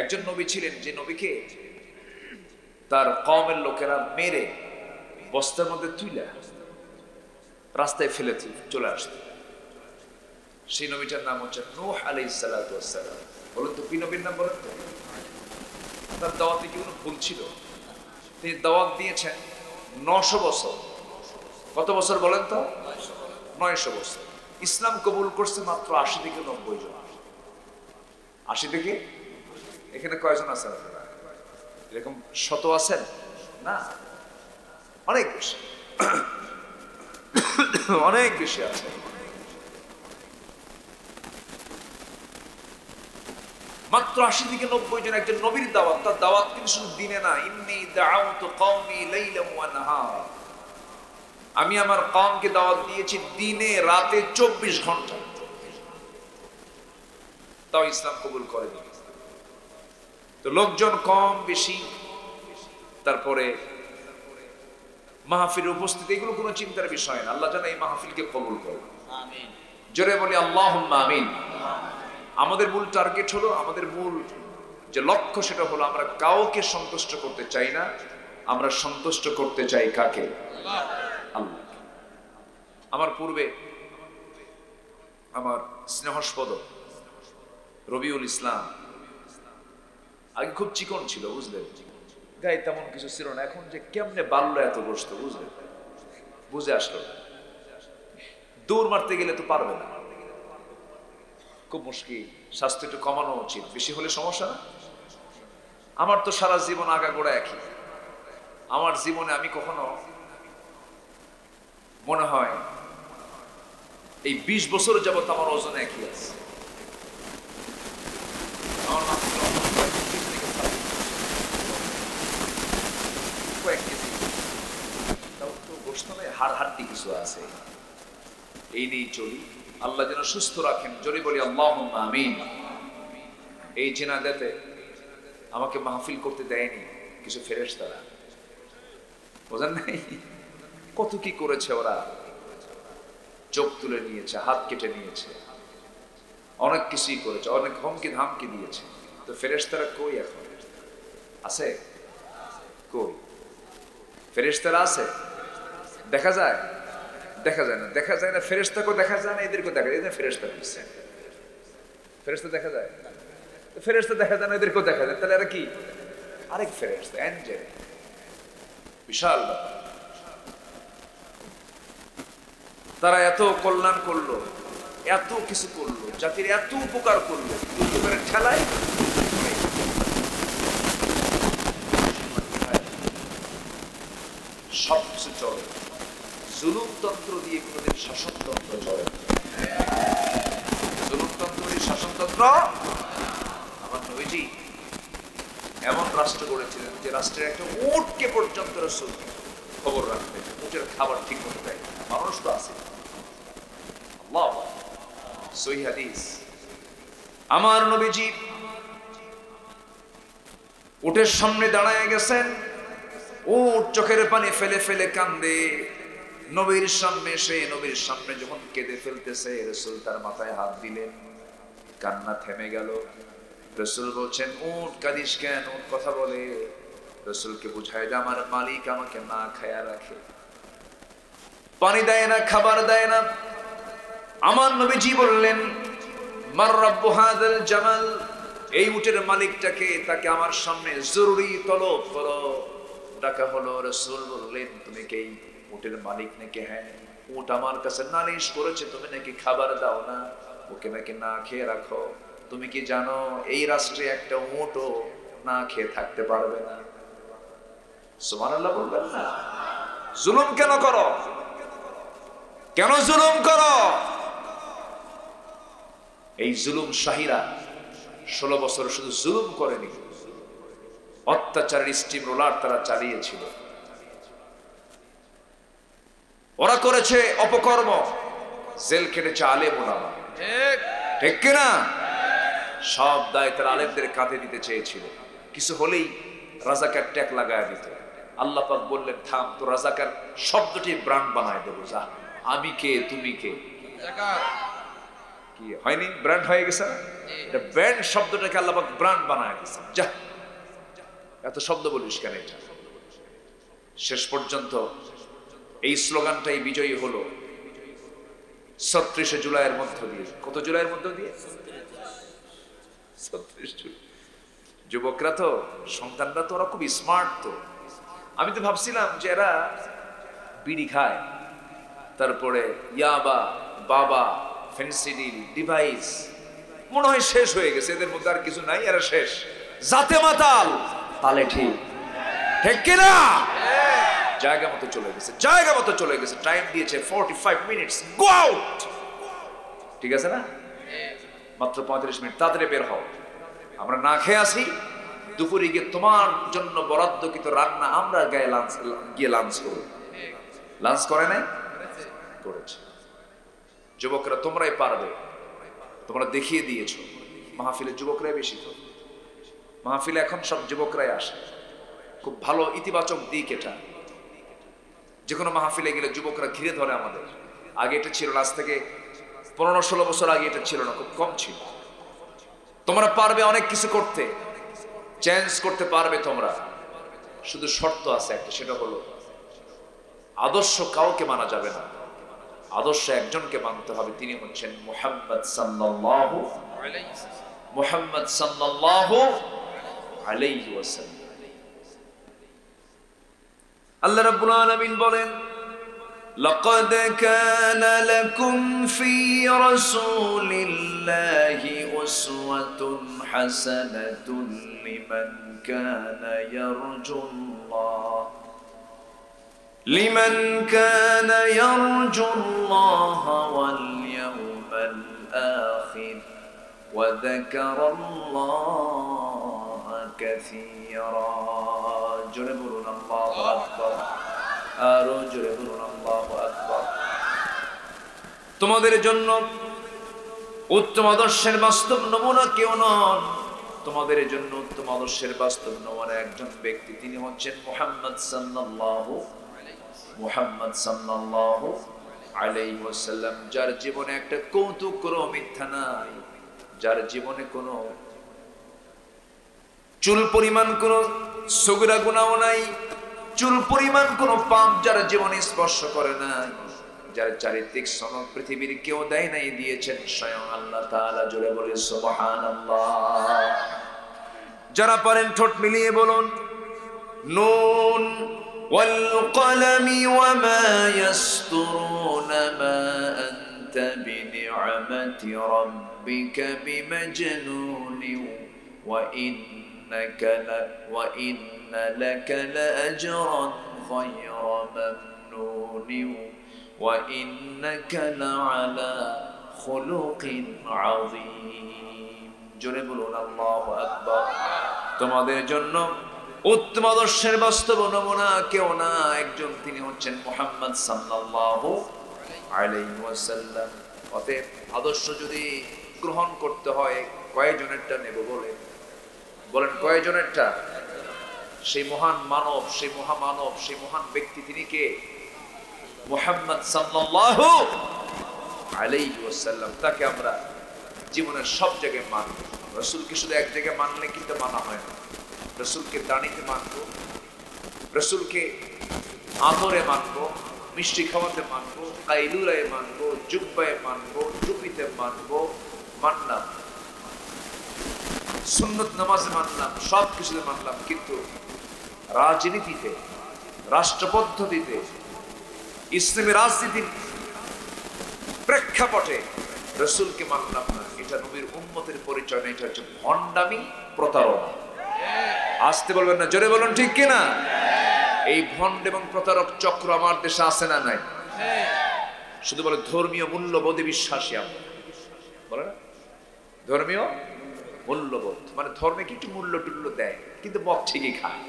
একজন নবী ছিলেন যে নবীকে তার কওমের লোকেরা মেরে বস্তার মধ্যে তুইলা রাস্তায় ফেলে চলে আসতো। সেই নবীটার নাম হচ্ছে নূহ আলাইহিস সালাতু ওয়াস সালাম। বলুন তো কি নবীর নাম বলেন তো? তার দাওয়াতে কি কোনো ভুল ছিল? তিনি দাওয়াত দিয়েছেন 900 বছর। কত বছর বলেন তো? 900 বছর। ইসলাম কবুল করছে মাত্র 80 থেকে 90 জন। 80 থেকে? এখানে কয়জন আছেন আপনারা? এরকম শত আছেন না? অনেক বেশি, অনেক বেশি আছে। মাত্র 80 থেকে 90 জন একজন নবীর দাওয়াত। তার দাওয়াত কিন্তু শুধু দিনে না, ইন্নী দাআউতু কওমি লাইলাম ওয়া নাহার। আমি আমার কওমকে দাওয়াত দিয়েছি দিনে রাতে 24 ঘন্টা। তাও ইসলাম কবুল করেনি। তো লোকজন কম বেশি, তারপরে মাহফিলের উপস্থিতি, এগুলো কোনো চিন্তার বিষয় না। আল্লাহ যেন এই মাহফিলকে কবুল করে। আমিন। জোরে বলি আল্লাহুম্মা আমিন। আমাদের মূল টার্গেট হলো, আমাদের মূল যে লক্ষ্য সেটা হলো আমরা কাউকে সন্তুষ্ট করতে চাই না, আমরা সন্তুষ্ট করতে চাই কাকে? আল্লাহ। আমার পূর্বে আমার স্নেহস্পদ রবিউল ইসলাম আগে খুব চিকন ছিল, বুঝলেন, গায়ে তেমন কিছু ছিল না। এখন যে কেমনে বাড়লো এত গোস্ত, বুঝলেন, বুঝে আসলো। দৌড় মারতে গেলে তো পারবে না, খুব মুশকিল। স্বাস্থ্য একটু কমানো উচিত, বেশি হলে সমস্যা না। আমার তো সারা জীবন আগাগোড়া একই। আমার জীবনে আমি কখনো মনে হয় এই 20 বছর যাবত আমার ওজন একই আছে। আমার কয়েক কেজি, তাও তো গোস্ত নয়, হাড় হাড্ডি কিছু আছে। এই নিয়ে চলি। আল্লাহ যেন সুস্থ রাখেন। জোরে বলি আল্লাহুম্মা আমিন। এই জিনাদাতে আমাকে মাহফিল করতে দেয়নি কিছু ফেরেশতারা, বোঝেন নাই? কত কি করেছে ওরা। চোখ তুলে নিয়েছে, হাত কেটে নিয়েছে, অনেক কিছুই করেছে, অনেক হুমকি ধামকি দিয়েছে। তো ফেরেশতারা কই এখন? আছে? কই ফেরেশতারা? আছে? দেখা যায়? দেখা যায় না। দেখা যায় না, ফেরেশতাকেও দেখা যায় না, এদেরকেও দেখা যায় না। ফেরেশতা হচ্ছে ফেরেশতা দেখা যায়, ফেরেশতা দেখা যায় না, এদেরকেও দেখা যায়। তাহলে এরা কি? আরেক ফেরেশতা, অ্যাঞ্জেল। বিশাল ব্যাপার। তারা এত কল্যাণ করলো, এত কিছু করলো, জাতির এত উপকার করলো, উপকারের ঠেলায় সবকিছু চলে। জুলুমতন্ত্র দিয়ে কোনোদিন শাসনতন্ত্র চলে। জুলুমতন্ত্র দিয়ে শাসনতন্ত্র। আমার নবীজি এমন রাষ্ট্র গড়েছিলেন যে রাষ্ট্রের একটা উটকে পর্যন্ত রাসূল খবর রাখতেন, উটের খাবার ঠিক মতো দেয়। মানুষ তো আছে। আল্লাহ, সহিহ হাদিস। আমার নবীজি উটের সামনে দাঁড়ায় গেছেন, উট চোখের পানি ফেলে ফেলে কান্দে। নবীর সামনে এসে, নবীর সামনে যখন কেঁদে ফেলতেছে, রাসূল তার মাথায় হাত দিলেন, কান্না থেমে গেল। রাসূল বলছেন, উট কাঁদিস কেন? উট কথা বলে। রাসূলকে বুঝায় যে আমার মালিক আমাকে না খায়া রাখে, পানি দেয় না, খাবার দেয় না। আমার নবীজি বললেন, মার রাব্বু হাযাল জামাল, এই উটের মালিকটাকে, তাকে আমার সামনে জরুরি তলব করো। ডাকা হলো। রাসূল বললেন, তুমি কি এই উটের মালিক নাকি? হ্যাঁ। উট আমার কাছে নালিশ করেছে, তুমি নাকি খাবার দাও না, ওকে নাকি না খেয়ে রাখো। তুমি কি জানো এই রাষ্ট্রে একটা উটও না খেয়ে থাকতে পারবে না? সুবহানাল্লাহ বলবেন না? জুলুম কেন করো? কেন জুলুম করো? এই জুলুম শাহীরা 16 বছর শুধু জুলুম করেনি, অত্যাচারের স্টিম রোলার তারা চালিয়েছিল। ওরা করেছে অপকর্ম, জেল খেটেছে আলেম ওলামা, ঠিক কিনা? সব দায় তারা আলেমদের কাঁধে দিতে চেয়েছিল। কিছু হলেই রাজাকার ট্যাগ লাগায় দিত। আল্লাহ পাক বললেন, থাম, তো রাজাকার শব্দটি ব্রান্ড বানায় দেবো, যা। আমি কে, তুমি কে? কি হয়নি, ব্র্যান্ড হয়ে গেছে না? এটা ব্র্যান্ড শব্দটাকে আল্লাহ পাক ব্র্যান্ড বানায় দিয়েছে। যা এত শব্দ বলিস কেন? এটা শেষ পর্যন্ত এই স্লোগানটাই বিজয়ী হলো ৩৬ জুলাইয়ের মধ্য দিয়ে। কত জুলাইয়ের মধ্য দিয়ে? ৩৬ জুলাই। যুবকরা তো, সন্তানরা তো, ওরা খুব স্মার্ট। তো আমি তো ভাবছিলাম যে এরা বিড়ি খায়, তারপরে ইয়াবা, বাবা, ফেন্সিডিল, ডিভাইস, মনে হয় শেষ হয়ে গেছে, এদের মধ্যে আর কিছু নাই, এরা শেষ। জাতে মাতাল, তালে ঠিক, ঠিক কিনা? জায়গা মতো চলে গেছে, জায়গা মতো চলে গেছে। টাইম দিয়েছে 45 মিনিটস, গো আউট। ঠিক আছে না? মাত্র 35 মিনিট, তাড়াতাড়ি বের হও। আমরা না খেয়ে আসি, দুপুরে গিয়ে তোমার জন্য বরাদ্দকৃত রান্না আমরা গিয়ে লাঞ্চ করব। লাঞ্চ করে নাই? করেছে। যুবকরা তোমরাই পারবে, তোমরা দেখিয়ে দিয়েছো। মাহফিলের যুবকরাই বেশি। তো মাহফিলে এখন সব যুবকরাই আসে, খুব ভালো ইতিবাচক দিক এটা। যে কোনো মাহফিলে গেলে যুবকরা ঘিরে ধরে আমাদের। আগে এটা ছিল না, আজ থেকে 15-16 বছর আগে এটা ছিল না, খুব কম ছিল। তোমরা পারবে অনেক কিছু করতে, চেঞ্জ করতে পারবে তোমরা। শুধু শর্ত আছে একটা, সেটা হলো আদর্শ কাউকে মানা যাবে না, আদর্শ একজনকে মানতে হবে, তিনি হচ্ছেন মুহাম্মদ সাল্লাল্লাহু আলাইহি ওয়াসাল্লাম। আল্লাহ রাব্বুল আলামিন বলেন, লাকাদ কানা লাকুম ফি রাসূলিল্লাহি উসওয়াতুন হাসানাতুন লিমান কানা ইয়ারজুল্লাহ لمن كان يرجو الله واليوم الآخر وذكر الله كثيرا جربون الله أكبر جربون الله أكبر তোমাদের জন্য উত্তম আদর্শের বাস্তব নমুনা কেউ নন, তোমাদের জন্য উত্তম আদর্শের বাস্তব নমুনা একজন ব্যক্তি, তিনি হচ্ছেন মুহাম্মদ সাল্লাল্লাহু আলাইহি ওয়াসাল্লাম, যার জীবনে একটা কৌতুক কোনো মিথ্যা নাই, যার জীবনে কোনো চুল পরিমাণ কোনো সগীরা গুনাহ নাই, চুল পরিমাণ কোনো পাপ যার জীবনে স্পর্শ করে নাই, যার চারিত্রিক সনদ পৃথিবীর কেউ দেয় নাই, দিয়েছেন স্বয়ং আল্লাহ তাআলা। জোরে বলে সুবহানাল্লাহ। যারা পারেন ঠোঁট মিলিয়ে বলুন, নুন والقلم وما يسطرون ما أنت بنعمة ربك بمجنون وإن لك لأجرا غير ممنون وإنك لعلى خلق عظيم جربون الله أكبر তোমাদের জন্য উত্তম আদর্শের বাস্তব নমুনা কেউ না, একজন, তিনি হচ্ছেন মুহাম্মদ সাল্লাল্লাহু আলাইহি ওয়াসাল্লাম। অতএব আদর্শ যদি গ্রহণ করতে হয়, কয়জনেরটা নেব বলেন কয়জনেরটা? সেই মহান মানব, সেই মহামানব, সেই মহান ব্যক্তি, তিনি কে? মুহাম্মদ সাল্লাল্লাহু আলাইহি ওয়াসাল্লাম। তাকে আমরা জীবনের সব জায়গায় মানব। রাসূলকে শুধু এক জায়গায় মানলে কিন্তু মানা হয় না। রসুলকে দাঁড়িতে মানবো, রসুলকে আদরে মানবো, মিষ্টি খাওয়াতে মানবো, কাইলুলায় মানবো, জুব্বায় মানবো, টুপিতে মানবো, মানলাম, সুন্নত নামাজে মানলাম, সব কিছুতে মানলাম, কিন্তু রাজনীতিতে, রাষ্ট্র পদ্ধতিতে, ইসলামী রাজনীতির প্রেক্ষাপটে রসুলকে মানলাম না, এটা নবীর উম্মতের পরিচয় না, এটা হচ্ছে ভণ্ডামি, প্রতারণা। আসতে বলবেন না, জোরে বলুন ঠিক কিনা? এই ভণ্ড এবং প্রতারক চক্র আমার দেশে আছে না নাই? শুধু বলে ধর্মীয় মূল্যবোধে বিশ্বাসী আমরা, বলে না ধর্মীয় মূল্যবোধ, মানে ধর্মে কি একটু মূল্য টুল্য দেয়, কিন্তু মদ ঠিকই খায়।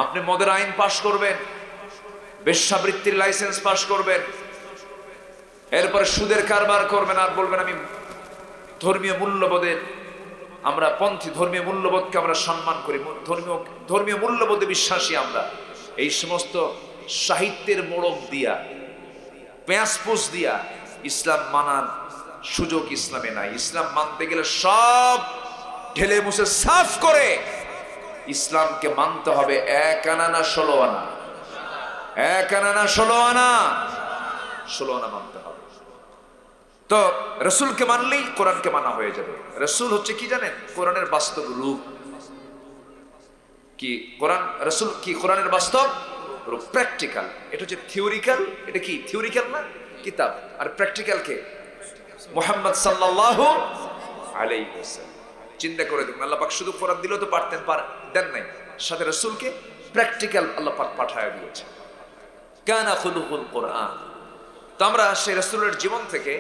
আপনি মদের আইন পাশ করবেন, বেশ্যাবৃত্তির লাইসেন্স পাশ করবেন, এরপরে সুদের কারবার করবেন, আর বলবেন আমি ধর্মীয় মূল্যবোধের, আমরা পন্থী, ধর্মীয় মূল্যবোধকে আমরা সম্মান করি, ধর্মীয় মূল্যবোধে বিশ্বাসী আমরা। এই সমস্ত সাহিত্যের মোড়ক দিয়া, পেঁয়াজপুষ দিয়া ইসলাম মানার সুযোগ ইসলামে নাই। ইসলাম মানতে গেলে সব ঢেলে মুছে সাফ করে ইসলামকে মানতে হবে। 1 আনা না 16 আনা, 1 আনা না 16 আনা, 16 আনা মানতে হবে। তো রসুলকে মানলেই কোরআনকে মানা হয়ে যাবে। রসুল হচ্ছে কি জানেন? কোরআনের বাস্তব রূপ। কি কোরআন? রসুল কি কোরআনের বাস্তব রূপ, প্র্যাকটিক্যাল। এটা হচ্ছে থিওরিক্যাল, এটা কি থিওরিক্যাল না কিতাব, আর প্র্যাকটিক্যাল কে? মুহাম্মদ সাল্লাল্লাহু আলাইহি ওয়াসাল্লাম। চিন্তা করে দেখুন, আল্লাহ পাক শুধু কোরআন দিলেও তো পারতেন, দেন নাই, সাথে রসুলকে প্র্যাকটিক্যাল আল্লাহ পাক পাঠায় দিয়েছে। কানা খুলুকুল কোরআন। তো আমরা সেই রসুলের জীবন থেকে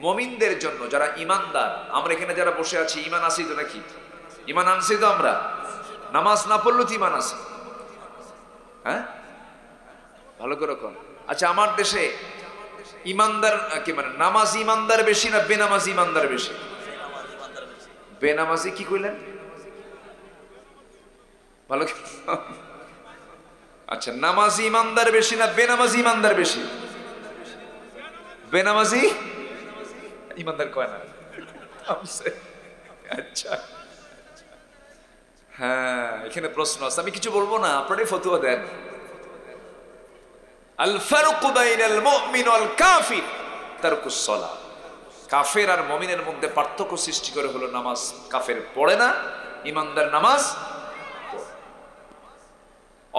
মুমিনদের জন্য, যারা ইমানদার, আমরা এখানে যারা বসে আছি ইমান আসি তো নাকি? ইমান আনছি তো আমরা? নামাজ না পড়লেও তো ইমান আছে, হ্যাঁ? ভালো করে কোন? আচ্ছা, আমার দেশে ইমানদার কি মানে নামাজ ইমানদার বেশি না বেনামাজি ইমানদার বেশি? বেনামাজি কি কইলেন? ভালো। আচ্ছা, নামাজি ইমানদার বেশি না বেনামাজি ইমানদার বেশি? বেনামাজি ইমানদার কয় না। আচ্ছা, হ্যাঁ, এখানে প্রশ্ন আছে, আমি কিছু বলবো না, আপনারাই ফতোয়া দেন। আল ফারকু বাইনাল মুমিন ওয়াল কাফির তারকুস সালাহ। কাফের আর মুমিনের মধ্যে পার্থক্য সৃষ্টি করে হলো নামাজ। কাফের পড়ে না, ইমানদার নামাজ পড়ে।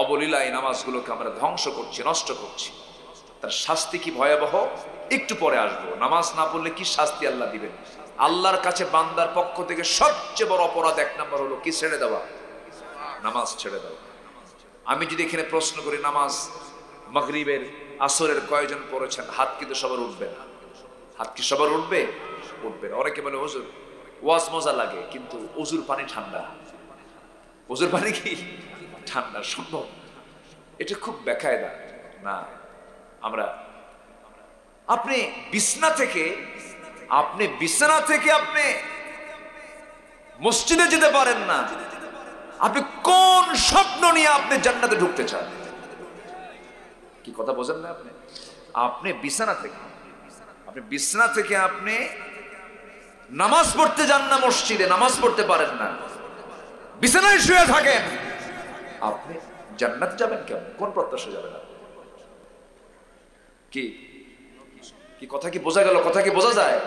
অবলীলা এই নামাজগুলোকে আমরা ধ্বংস করছি, নষ্ট করছি। তার শাস্তি কি ভয়াবহ একটু পরে আসবো। নামাজ না পড়লে কি শাস্তি আল্লাহ দিবেন? আল্লাহর কাছে বান্দার পক্ষ থেকে সবচেয়ে বড় অপরাধ 1 নম্বর হলো কি? ছেড়ে দেওয়া, নামাজ ছেড়ে দেওয়া। আমি যদি এখানে প্রশ্ন করি নামাজ মাগরিবের আসরের কয়জন পড়েছেন, হাত কিন্তু সবার উঠবে না। হাত কি সবার উঠবে? উঠবে না। অনেকে বলে হুজুর ওয়াজ মজা লাগে, কিন্তু ওযুর পানি ঠান্ডা। ওযুর পানি কি ঠান্ডা? সম্ভব? এটা খুব বেকায়দা না। আমরা আপনি বিছানা থেকে আপনি মসজিদে যেতে পারেন না, আপনি কোন স্বপ্ন নিয়ে আপনি জান্নাতে ঢুকতে চান? কি কথা বোঝেন না আপনি? আপনি বিছানা থেকে আপনি নামাজ পড়তে যান না, মসজিদে নামাজ পড়তে পারেন না, বিছানায় শুয়ে থাকেন, আপনি জান্নাত যাবেন কেমন? কোন প্রত্যাশা যাবেন? কি কি কথা কি বোঝা গেল? কথা কি বোঝা যায়?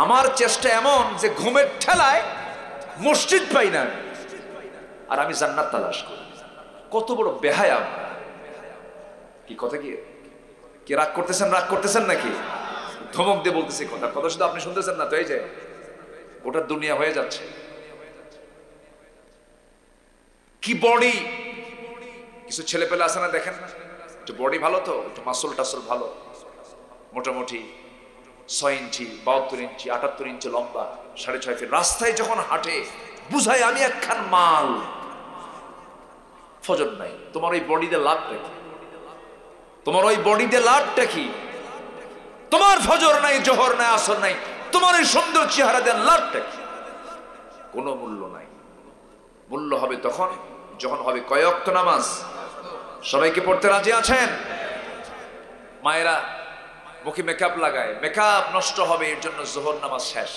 আমার চেষ্টা এমন যে ঘুমের ঠেলায় মসজিদ পাই না, আর আমি জান্নাত তালাশ করি। কত বড় বেহায়া আমরা! কি কথা কি রাগ করতেছেন নাকি? ধমক দিয়ে বলতেছি কথা শুধু আপনি শুনতেছেন না তো? এই যে গোটা দুনিয়া হয়ে যাচ্ছে। কি বডি! কিছু ছেলে পেলে আছে না, দেখেন না, একটু বডি ভালো, তো একটু মাসল টাসল ভালো, মোটামুটি 6 ইঞ্চি 72 ইঞ্চি 78 ইঞ্চি লম্বা, 6.5 ফিট। রাস্তায় যখন হাঁটে বুঝায় আমি একখান মাল। ফজর নাই, তোমার ওই বডিতে লাভটা কি? তোমার ফজর নাই, জোহর নাই, আসর নাই, তোমার এই সুন্দর চেহারা দেন লাভটা কি? কোনো মূল্য নাই। মূল্য হবে তখন যখন হবে কয় ওয়াক্ত নামাজ। সবাইকে পড়তে রাজি আছেন? মায়েরা মুখে মেকআপ লাগায়, মেকআপ নষ্ট হবে, এর জন্য জোহর নামাজ শেষ,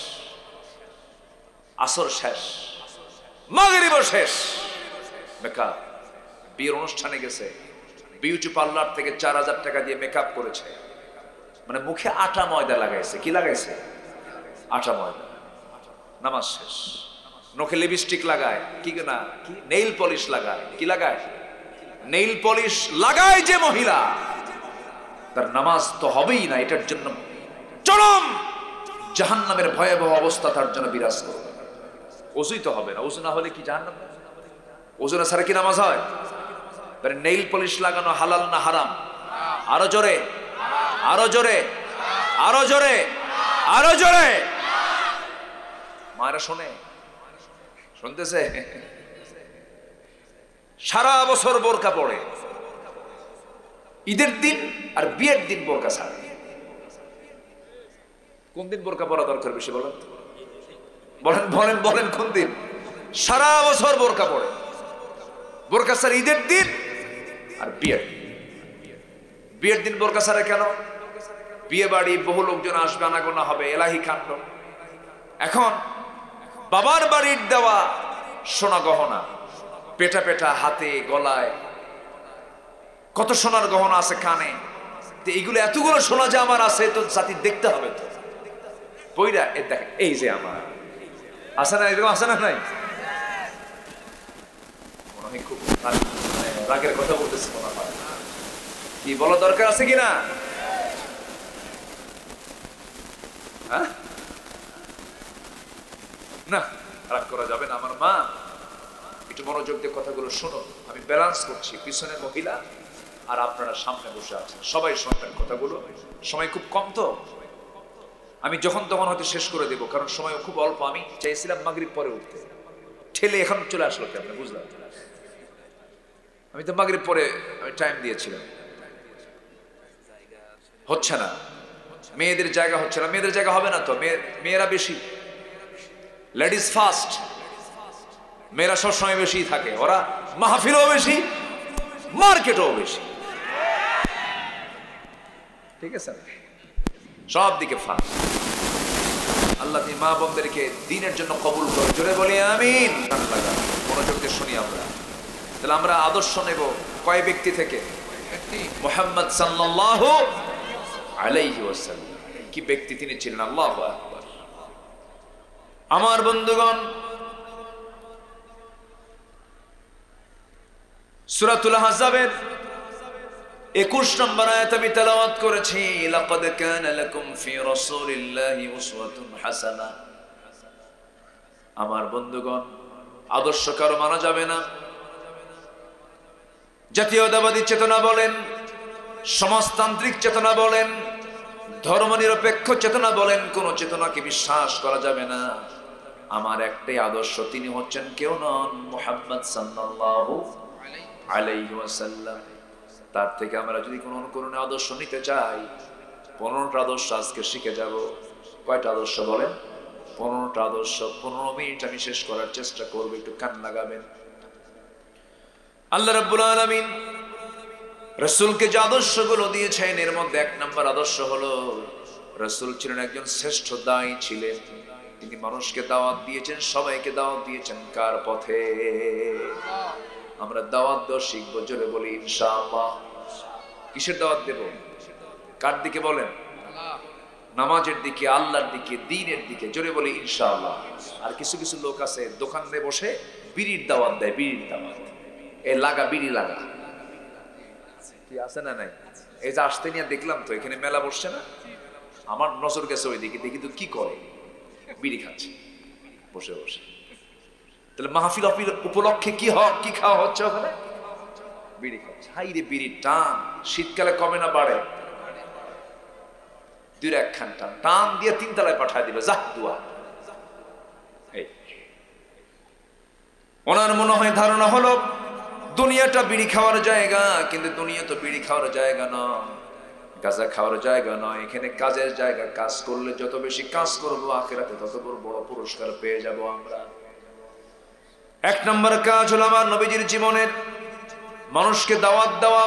আসর শেষ, মাগরিবও শেষ। মেকআপ, বিয়ের অনুষ্ঠানে গেছে, বিউটি পার্লার থেকে 4000 টাকা দিয়ে মেকআপ করেছে, মানে মুখে আটা ময়দা লাগাইছে। কি লাগাইছে? আটা ময়দা। নামাজ শেষ। নখে লিপস্টিক লাগায়, কি না, কি নেইল পলিশ লাগায়। কি লাগায়? নেইল পলিশ লাগায় যে মহিলা, তার নামাজ তো হবেই না। এটার জন্য চরম জাহান্নামের ভয়াবহ অবস্থা তার জন্য বিরাজ করবে। ওযুই তো হবে না। ওযু না হলে কি জাহান্নাম? ওযু না ছাড়া কি নামাজ হয়? নেইল পলিশ লাগানো হালাল না হারাম? আরো জোরে, আরো জোরে, আরো জোরে, আরো জোরে। মায়েরা শুনতেছে? সারা বছর বোরকা পড়ে, ঈদের দিন আর বিয়ের দিন বোরকা ছাড়ে। কোন দিন বোরকা পরা দরকার বেশি বলেন? বলেন কোন দিন? সারা বছর বোরকা পড়ে, বোরকা ছাড়ে ঈদের দিন আর বিয়ের দিন বোরকা ছাড়ে। কেন? বিয়ে বাড়ি, বহু লোকজন আসবে, আনাগোনা হবে, এলাহি কাণ্ড। এখন বাবার বাড়ির দেওয়া সোনা গহনা, পেটা পেটা হাতে, গলায়, কত সোনার গহনা আছে কানে, এইগুলো এতগুলো সোনা যে আমার আছে, তো জাতি দেখতে হবে তো। বইরা এ দেখেন, এই যে আমার আছে না, এরকম আছে না নাই? মনে হয় খুব রাগের কথা বলতেছে, কি বলা দরকার আছে কিনা? হ্যাঁ, না রাগ করা যাবে না। আমার মা, একটু মনোযোগ দিয়ে কথাগুলো শোনো। আমি ব্যালেন্স করছি, পিছনে মহিলা আর আপনারা সামনে বসে আছেন, সবাই শুনবেন কথাগুলো। সময় খুব কম, তো আমি যখন তখন হয়তো শেষ করে দেবো, কারণ সময় খুব অল্প। আমি চাইছিলাম মাগরিব পরে উঠতে, ঠেলে এখন চলে আসলো কেমন বুঝলাম। আমি তো মাগরিব পরে আমি টাইম দিয়েছিলাম, হচ্ছে না। মেয়েদের জায়গা হচ্ছে না, মেয়েদের জায়গা হবে না তো। মেয়েরা বেশি, লেডিস ফার্স্ট। মেয়েরা সবসময় বেশি থাকে, ওরা মাহফিলও বেশি, মার্কেটও বেশি, ঠিক আছে, সব দিকে ফার্স্ট। আল্লাহ তুমি মা বোনদেরকে দ্বীনের জন্য কবুল করো, জোরে বলি আমিন। মনোযোগ দিয়ে শুনি আমরা। তাহলে আমরা আদর্শ নেব কয় ব্যক্তি থেকে? মুহাম্মদ সাল্লাল্লাহু আলাইহি ওয়াসাল্লাম। কি ব্যক্তি তিনি ছিলেন! আল্লাহু আকবার। আমার বন্ধুগণ, সূরাতুল আহজাবের 21 নম্বর আয়াত আমি তেলাওয়াত করেছি। লাকাদ কানা লাকুম ফি রাসূলিল্লাহি উসওয়াতুন হাসানাহ। আমার বন্ধুগণ, আদর্শ কারো মানা যাবে না। জাতীয়তাবাদী চেতনা বলেন, সমাজতান্ত্রিক চেতনা বলেন, ধর্মনিরপেক্ষ চেতনা বলেন, কোন চেতনাকে বিশ্বাস করা যাবে না। আমার একটাই আদর্শ, তিনি হচ্ছেন কেউ নন, মুহাম্মদ সাল্লাল্লাহু আলাইহি ওয়াসাল্লাম। তার থেকে আমরা যদি কোনো অনুকরণে আদর্শ নিতে চাই, 15টা আদর্শ আজকে শিখে যাব। কয়টা আদর্শ বলেন? 15টা আদর্শ। 15 মিনিট আমি শেষ করার চেষ্টা করব, একটু কান লাগাবেন। আল্লাহ রাব্বুল আলামিন রাসূলকে যে আদর্শগুলো দিয়েছেন, এর মধ্যে 1 নম্বর আদর্শ হলো, রাসূল ছিলেন একজন শ্রেষ্ঠ দায়ী ছিলেন। তিনি মানুষকে দাওয়াত দিয়েছেন, সবাইকে দাওয়াত দিয়েছেন কার পথে? আমরা দাওয়াত দেওয়া শিখবো, জোরে বলি ইনশাআল্লাহ। কিসের দাওয়াত দেব? কার দিকে বলেন? নামাজের দিকে, আল্লাহর দিকে, দ্বীনের দিকে, জোরে বলি ইনশাআল্লাহ। আর কিছু কিছু লোক আছে দোকানে বসে বিড়ির দাওয়াত দেয়, বিড়ির দাওয়াত। এ লাগা, বিড়ি লাগা, কি আছে না নাই? এই যে আসতে নিয়ে দেখলাম তো এখানে মেলা বসছে না, আমার নজর গেছে ওই দিকে, দেখি তো কি করে, বিড়ি খাচ্ছে বসে বসে। তাহলে মাহফিল উপলক্ষে কি খাওয়া হচ্ছে ওখানে? বিড়ি খাচ্ছে। হাই রে, বিড়ির টান শীতকালে কমে না বাড়ে? 2 খান টান টান দিয়ে 3 তলায় পাঠায় দিল, যা দুয়া। ওনার মনে হয় ধারণা হলো দুনিয়াটা বিড়ি খাওয়ার জায়গা, কিন্তু দুনিয়া তো বিড়ি খাওয়ার জায়গা নয়, গাঁজা খাওয়ার জায়গা নয়। এখানে কাজের জায়গা, কাজ করলে যত বেশি কাজ করবো আখিরাতে তত বড় পুরস্কার পেয়ে যাব আমরা। 1 নম্বর কাজ হলো আমার নবীজির জীবনের মানুষকে দাওয়াত দেওয়া,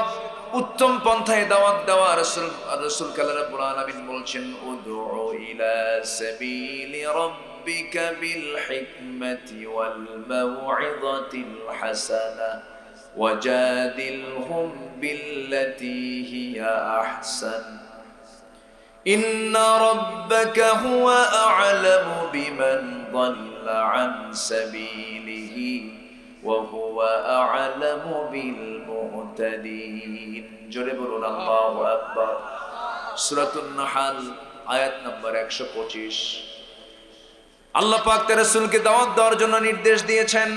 উত্তম পন্থায় দাওয়াত দেওয়া। রাসূল আল্লাহ রাব্বুল আলামিন বলছেন, উদউ ইলা সাবিলি রাব্বিকা বিল হিকমাতি ওয়াল মাউইযাতিল হাসানাহ ওয়াজাদিলহুম বিল্লাতী হিয়া আহসান ইন্না রাব্বাকা হুয়া আ'লামু বিমান দাল্লা আন সাবিলিহি ওয়া হুয়া আ'লামু বিল মুহতাদিন। জোরে বলুন আল্লাহু আকবার। সূরাতুন নাহল আয়াত নম্বর 125। আল্লাহ পাক তার রাসূলকে দাওয়াত দেওয়ার জন্য নির্দেশ দিয়েছেন।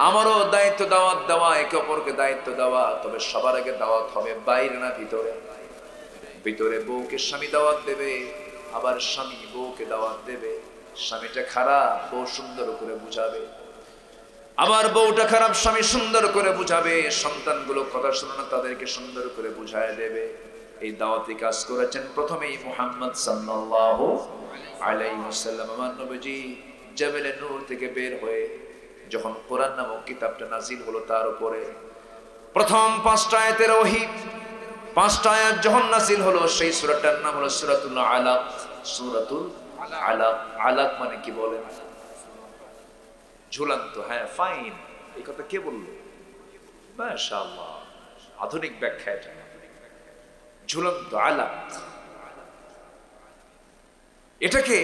আমারও দায়িত্ব দাওয়াত দেওয়া, একে অপরকে দায়িত্ব দেওয়া। তবে সবার আগে দাওয়াত হবে বাইরে না ভিতরে? ভিতরে বউকে স্বামী দাওয়াত দেবে, আবার স্বামী বউকে দাওয়াত দেবে। স্বামীটা খারাপ, বউ সুন্দর করে বুঝাবে, আবার বউটা খারাপ, স্বামী সুন্দর করে বুঝাবে। সন্তানগুলো কথা শুনে না, তাদেরকে সুন্দর করে বুঝায় দেবে। এই দাওয়াতি কাজ করেছেন প্রথমেই মুহাম্মদ সাল্লাল্লাহু আলাইহি ওয়াসাল্লাম। আমার নবীজি জাবেলে নূর থেকে বের হয়ে যখন কোরআন নামক কিতাবটা নাজিল হলো তার উপরে, প্রথম 5টা আয়াতের ওহী 5টা আয়াত যখন নাযিল হলো সেই সূরাটার নাম হলো সূরাতুল আলাক। সূরাতুল আলাক। আলাক মানে কি বলেন? ঝুলন্ত। হ্যাঁ, ফাইন। এই কথা কে বলল? মাশাআল্লাহ, আধুনিক ব্যাখ্যা এটা। ঝুলন্ত আলাক। এটাকে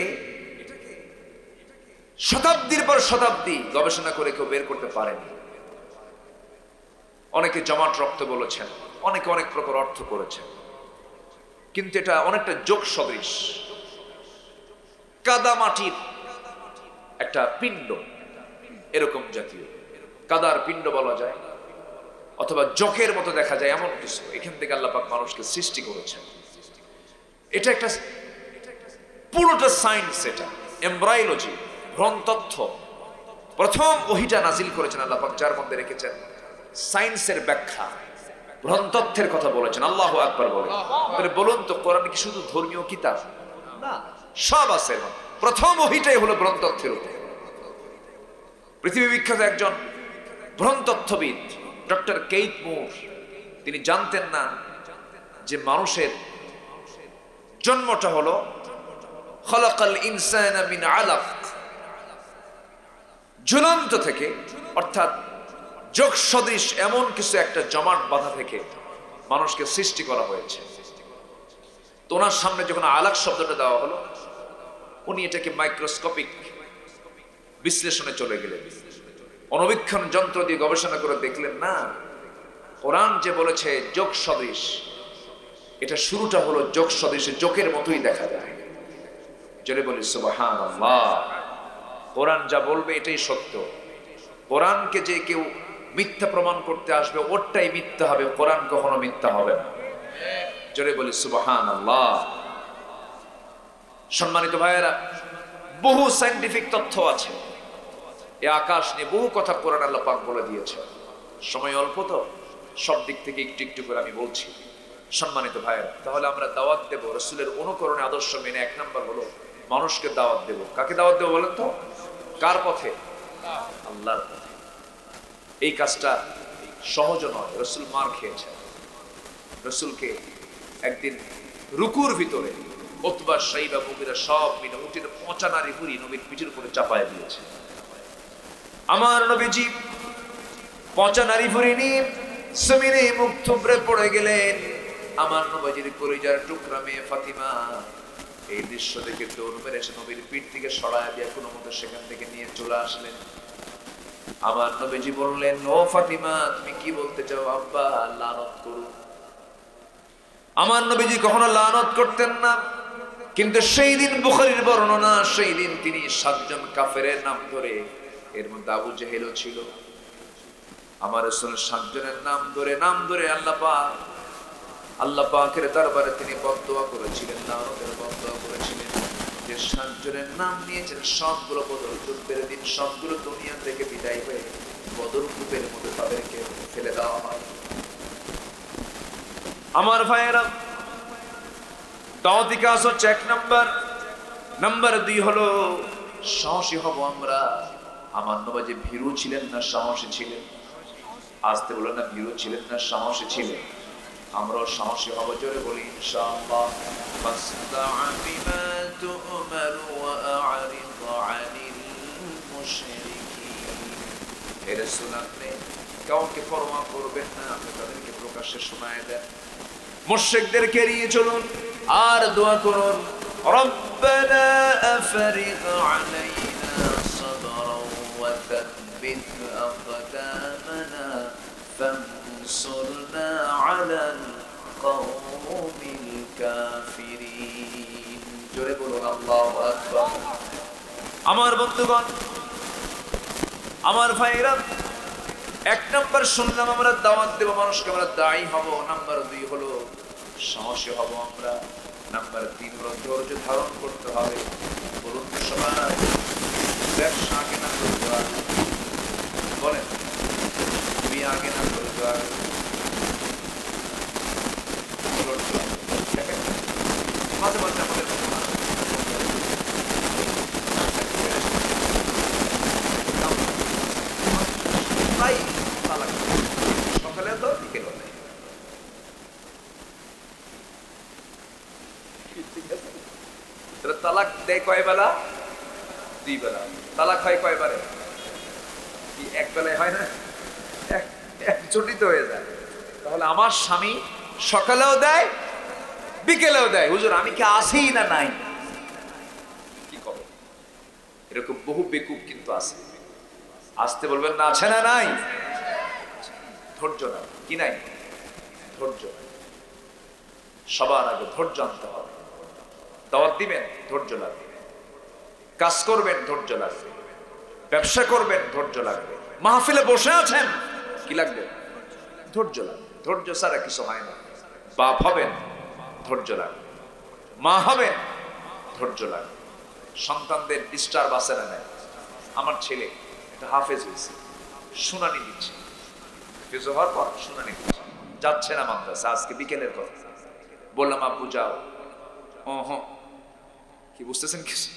শতাব্দীর পর শতাব্দী গবেষণা করে কেউ বের করতে পারেনি। অনেকে জমাট রক্ত বলেছেন, অনেকে অনেক প্রকার অর্থ করেছেন, কিন্তু এটা অনেকটা যোগ সদৃশ। কাদা মাটির একটা পিণ্ড, এরকম জাতীয় কাদার পিণ্ড বলা যায়, অথবা জকের মতো দেখা যায় এমন কিছু। এখান থেকে আল্লাহ পাক মানুষকে সৃষ্টি করেছেন। এটা একটা পুরোটা সায়েন্স, এটা এমব্রায়োলজি, ভ্রণতত্ত্ব। প্রথম ওহীটা নাজিল করেছেন আল্লাহ পাক, যার মধ্যে রেখেছেন সায়েন্সের ব্যাখ্যা, ভ্রণতত্ত্বের কথা বলেছেন। আল্লাহু আকবার বলেন। তাহলে বলুন তো, কোরআন কি শুধু ধর্মীয় কিতাব? না, সব আছে। প্রথম ওহীটাই হলো ভ্রণতত্ত্বের উপর। পৃথিবী বিখ্যাত একজন ভ্রণতত্ত্ববিদ ডক্টর কেইট মুর, তিনি জানতেন না যে মানুষের জন্মটা হলো খলাকাল ইনসানা মিন আলাক, ঝুলন্ত থেকে, অর্থাৎ যোগ সদৃশ এমন কিছু একটা জমাট বাঁধা থেকে মানুষকে সৃষ্টি করা হয়েছে। তো ওনার সামনে যখন আলাক শব্দটা দেওয়া হলো, উনি এটাকে মাইক্রোস্কোপিক বিশ্লেষণে চলে গেলেন। অণুবীক্ষণ যন্ত্র দিয়ে গবেষণা করে দেখলেন, না, কোরআন যে বলেছে যোগ সদৃশ, এটা শুরুটা হলো যোগ সদৃশ, যোগের মতোই দেখা যায়। জোরে বলি সুবহানাল্লাহ। কোরআন যা বলবে এটাই সত্য। কোরআনকে যে কেউ মিথ্যা প্রমাণ করতে আসবে, ওরটাই মিথ্যা হবে, কোরআন কখনো মিথ্যা হবে না। জোরে বলি সুবহানাল্লাহ। সম্মানিত ভাইয়েরা, বহু সায়েন্টিফিক তথ্য আছে। এই আকাশ নিয়ে বহু কথা কোরআন আল্লাহ পাক বলে দিয়েছে। সময় অল্প, তো সব দিক থেকে একটু একটু করে আমি বলছি। সম্মানিত ভাইয়েরা, তাহলে আমরা দাওয়াত দেব রাসূলের অনুকরণে, আদর্শ মেনে। 1 নাম্বার হলো মানুষকে দাওয়াত দেব। কাকে দাওয়াত দেব বলেন তো? কার পথে? আল্লাহর পথে। এই কাজটা সহজ নয়। রাসূল মার খেয়েছেন। রাসূলকে একদিন রুকুর ভিতরে উতবা, শাইবা, মুগীরা সব মিলে উটের পচা নারী ভুঁড়ি নবীর পিঠের উপরে চাপায় দিয়েছে। আমার নবীজি পচা নারী ভুঁড়ি নিয়ে জমিনে মুখ থুবড়ে পড়ে গেলেন। আমার নবীজির কলিজার টুকরা মেয়ে ফাতিমা এই দৃশ্য দেখে দৌড় মেরে এসে নবীর পিঠ থেকে সরায় দিয়ে কোনো মতো সেখান থেকে নিয়ে চলে আসলেন। আমার নবীজি বললেন, ও ফাতিমা, তুমি কি বলতে চাও? আব্বা লানত করুন। আমার নবীজি কখনো লানত করতেন না, কিন্তু সেই দিন বুখারীর বর্ণনা, সেই দিন তিনি 7 জন কাফেরের নাম ধরে, এর মধ্যে আবু জেহেলও ছিল, আমার রাসূল 7 জনের নাম ধরে আল্লাহ পাকের দরবারে তিনি বদদুয়া করেছিলেন, লানতের বদদুয়া করেছিলেন। যে 7 জনের নাম নিয়েছেন সবগুলো বদর যুদ্ধের দিন, সবগুলো দুনিয়া থেকে বিদায় হয়ে বদর কূপের মধ্যে তাদেরকে ফেলে দেওয়া হয়। আমার ভাইয়েরা, দাওয়াতি কাজ হচ্ছে 1 নাম্বার। নাম্বার 2 হলো সাহসী হব আমরা। আমার নবী ভীরু ছিলেন না সাহসী ছিলেন? আসতে বলেন না, ভীরু ছিলেন না সাহসী ছিলেন? আমরাও সাহসী হব। জোরে বলি ইনশাআল্লাহ। ফাসদা' বিমা তু'মার ওয়া আ'রিদ আনিল মুশরিকিন। হে রাসূল, আপনি কাউকে পরোয়া করবেন না, আপনি তাদেরকে প্রকাশ্যে শোনায় দেন। মুশরিকদেরকে এড়িয়ে চলুন আর দোয়া করুন, রব্বানা আফরিগ আলাইনা সাবরান ওয়া থাব্বিত আকদামানা ফানসুরনা আলাল কওমিল কাফিরিন। জোরে বলুন আল্লাহু আকবার। আমার বন্ধুগণ, আমার ভাইরা, 1 নাম্বার শুনলাম আমরা দাওয়াত দেব, মানুষকে আমরা দায়ী হব। নাম্বার 2 হলো সাহসী হব আমরা। নাম্বার 3 হলো ধৈর্য ধারণ করতে হবে। বলুন তো সবাই, ব্যবসা আগে না করতে হবে? বলেন, বিয়ে আগে না করতে হবে? মাঝে মাঝে আমাদের সকালে তো বিকেল দেয় কয় বেলা? 2 বেলা। তালাক হয় কয়বারে? কি এক বেলায় হয় না? একজনই তো হয়ে যায়। তাহলে আমার স্বামী সকালেও দেয় বিকেলেও দেয়, হুজুর আমি কি আছি না নাই? কি খবর? এরকম বহু বেকুব কিন্তু আছে। আসতে বলবেন না, আছে না নাই? ধৈর্য না, কি নাই? ধৈর্য। সবার আগে ধৈর্য আনতে হবে। দাওয়াত দিবেন, ধৈর্য লাগবে। কাজ করবেন, ধৈর্য লাগবে। ব্যবসা করবেন, ধৈর্য লাগবে। মাহফিলে বসে আছেন, কি লাগবে? ধৈর্য লাগবে। ধৈর্য ছাড়া কিছু হয় না। বাপ হবেন, ধৈর্য লাগবে। মা হবেন, ধৈর্য লাগবে। সন্তানদের ডিস্টার্ব আছে না নাই? আমার ছেলে একটা হাফেজ হয়েছে, শুনানি দিচ্ছে। হাফেজ হওয়ার পর শুনানি দিচ্ছে, যাচ্ছে না মাদ্রাসা। আজকে বিকেলের কথা। বললাম আব্বু যাও। কি বুঝতেছেন? কিছু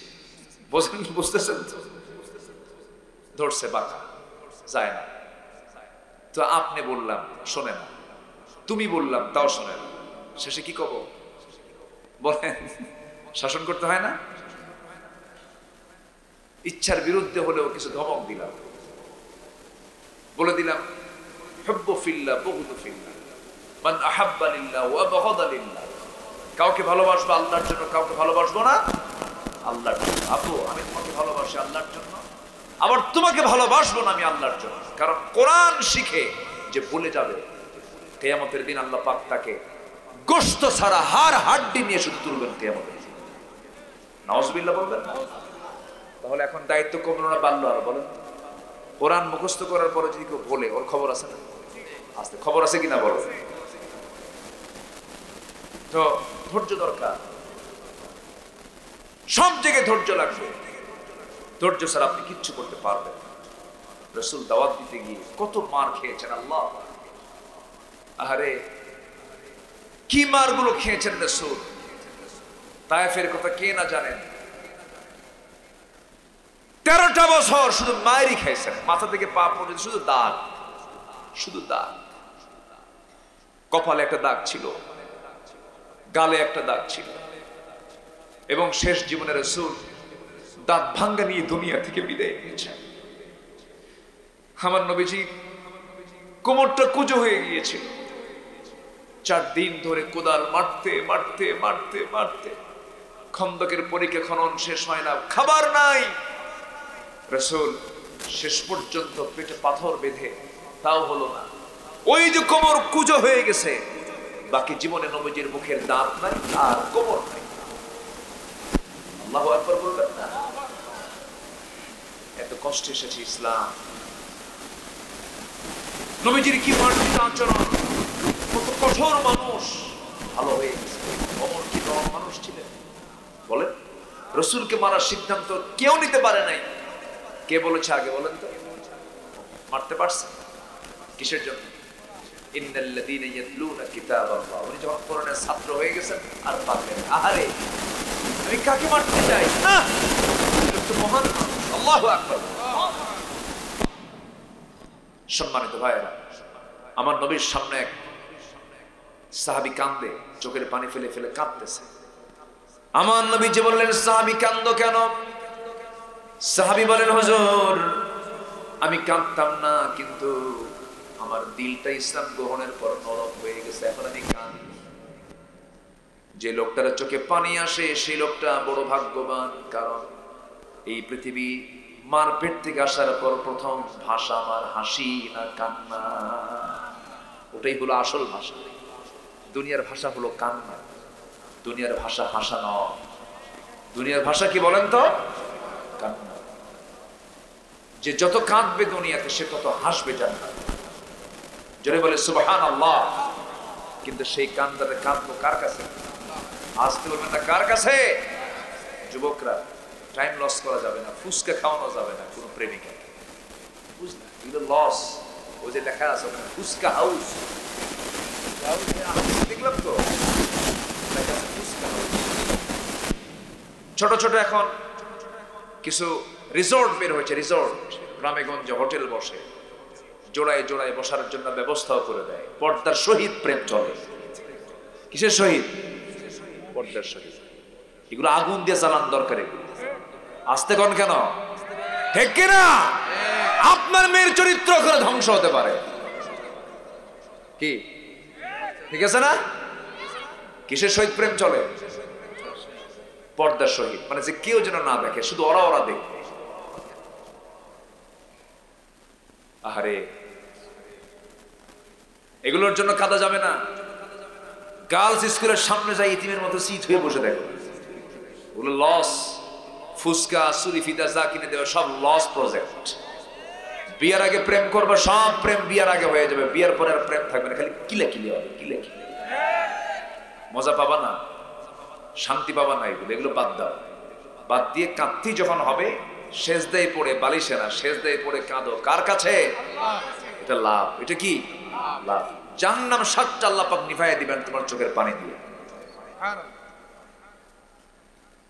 বোঝেন? বুঝতেছেন তো? ধরছে বাঁকা, যায় না। তো আপনি বললাম শোনে না, তুমি বললাম তাও শোনে না। শেষে কি কব বলেন? শাসন করতে হয় না? ইচ্ছার বিরুদ্ধে হলেও কিছু ধমক দিলাম, বলে দিলাম হুব্বু ফিল্লাহ বুগদু ফিল্লাহ, মান আহাব্বা লিল্লাহ ওয়া বাগাদা লিল্লাহ। কাউকে ভালোবাসবো আল্লাহর জন্য, কাউকে ভালোবাসবো না আল্লাহর জন্য। আপু আমি তোমাকে ভালোবাসি আল্লাহর জন্য, আবার তোমাকে ভালোবাসবো না আমি আল্লাহর জন্য। কারণ কোরআন শিখে যে ভুলে যাবে, কিয়ামতের দিন আল্লাহ পাক তাকে গোশত ছাড়া হাড় হাড্ডি নিয়ে শুধু তুলবেন কিয়ামতের দিন। নাউজুবিল্লাহ বলবেন না? তাহলে এখন দায়িত্ব কমলো না বাড়লো? আর বলেন, কোরআন মুখস্থ করার পরে যদি কেউ বলে, ওর খবর আছে না? আসতে খবর আছে কিনা বলো? তো ধৈর্য দরকার, সব জায়গায় ধৈর্য লাগবে। ধৈর্য ছাড়া আপনি কিচ্ছু করতে পারবেন। রাসূল দাওয়াত দিতে গিয়ে কত মার খেয়েছেন আল্লাহ! আরে কি মারগুলো খেয়েছেন রাসূল! তায়েফের কথা কে না জানেন? 13টা বছর শুধু মায়েরই খাইছেন, মাথা থেকে পা পর্যন্ত শুধু দাগ, শুধু দাগ। কপালে একটা দাগ ছিল, গালে একটা দাগ ছিল, এবং শেষ জীবনে রাসূল দাঁত ভাঙ্গা নিয়ে দুনিয়া থেকে বিদায় নিয়েছেন। আমার নবীজি কোমরটা কুঁজো হয়ে গিয়েছিল। 4 দিন ধরে কোদাল মারতে মারতে মারতে মারতে খন্দকের পরীক্ষা খনন শেষ হয় না, খাবার নাই। রাসূল শেষ পর্যন্ত পেটে পাথর বেঁধে, তাও হলো না। ওই যে কোমর কুঁজো হয়ে গেছে, বাকি জীবনে নবীজির মুখের দাঁত নাই আর কোমর নাই। আল্লাহু আকবার বলবেন না? এত কষ্টে এসেছে ইসলাম। নবীজির কি মার্জিত আচরণ, কত কঠোর মানুষ, ভালো হয়ে গেছে। অমর কি নরম মানুষ ছিলেন বলেন? রাসূলকে মারার সিদ্ধান্ত কেউ নিতে পারে নাই। কে বলেছে আগে বলেন তো? মারতে পারছে কিসের জন্য? ইন্নাল্লাযীনা ইয়াতলুনা কিতাবাল্লাহ। উনি যখন কোরআনের ছাত্র হয়ে গেছেন আর পারলেন, আহারে আমি কাকে মারতে চাই না, তো মহান মানুষ। আল্লাহু আকবার। সম্মানিত ভাইরা, আমার নবীর সামনে এক সাহাবী কান্দে, চোখের পানি ফেলে ফেলে কাঁদতেছে। আমার নবী যে বললেন, সাহাবী কান্দো কেন? সাহাবী বলেন, হুজুর আমি কাঁদতাম না, কিন্তু আমার দিলটা ইসলাম গ্রহণের পর নরম হয়ে গেছে, এখন আমি কাঁদি। যে লোকটার চোখে পানি আসে সেই লোকটা বড় ভাগ্যবান, কারণ এই পৃথিবী মার পেট থেকে আসার পর প্রথম ভাষা আমার হাসি না কান্না। ওটাই হলো আসল ভাষা। দুনিয়ার ভাষা হলো কান্না, দুনিয়ার ভাষা হাসা নয়। দুনিয়ার ভাষা কি বলেন তো? কান্না। যে যত কাঁদবে দুনিয়াতে সে তত হাসবে জান্নাতে। জোরে বলে সুবহানাল্লাহ। কিন্তু সেই কান্দারে কাঁদবো কার কাছে? আসতে বলবেন না কার কাছে? যুবকরা, টাইম লস করা যাবে না, ফুসকা খাওয়ানো যাবে না কোনো প্রেমিকা, বুঝলেন? এগুলো লস। ওই যে লেখা আছে ওখানে ফুসকা হাউস, দেখলাম তো লেখা আছে ফুসকা হাউস। ছোট ছোট এখন কিছু রিসোর্ট বের হয়েছে, রিসোর্ট গ্রামে গঞ্জে হোটেল বসে, জোড়ায় জোড়ায় বসার জন্য ব্যবস্থাও করে দেয়। পর্দার সহিত প্রেম চলে। কিসের সহিত? পর্দার সহিত। এগুলো আগুন দিয়ে জ্বালান দরকার। এগুলো আসতে কোন কেন, ঠিক কিনা? আপনার মেয়ের চরিত্র করে ধ্বংস হতে পারে, কি ঠিক আছে না? কিসের সহিত প্রেম চলে? পর্দার সহিত, মানে যে কেউ যেন না দেখে, শুধু ওরা ওরা দেখবে। আহারে, এগুলোর জন্য কাঁদা যাবে না। গার্লস স্কুলের সামনে যাই ইতিমের মতো সিট হয়ে বসে দেখো, ওগুলো লস। ফুসকা সুরি ফিতা যা কিনে দেবে সব লস প্রজেক্ট। বিয়ার আগে প্রেম করবে, সব প্রেম বিয়ার আগে হয়ে যাবে, বিয়ার পরে আর প্রেম থাকবে না, খালি কিলে কিলে হবে, কিলে কিলে। মজা পাবা না, শান্তি পাবা না। এগুলো বাদ দাও। বাদ দিয়ে কাঁদতি যখন হবে, সেজদায় পড়ে, বালিশে না, সেজদায় পড়ে কাঁদো। কার কাছে? এটা লাভ। এটা কি লাভ? জাহান্নাম ৭টা আল্লাহ পাক নিভাইয়া দিবেন তোমার চোখের পানি দিয়ে।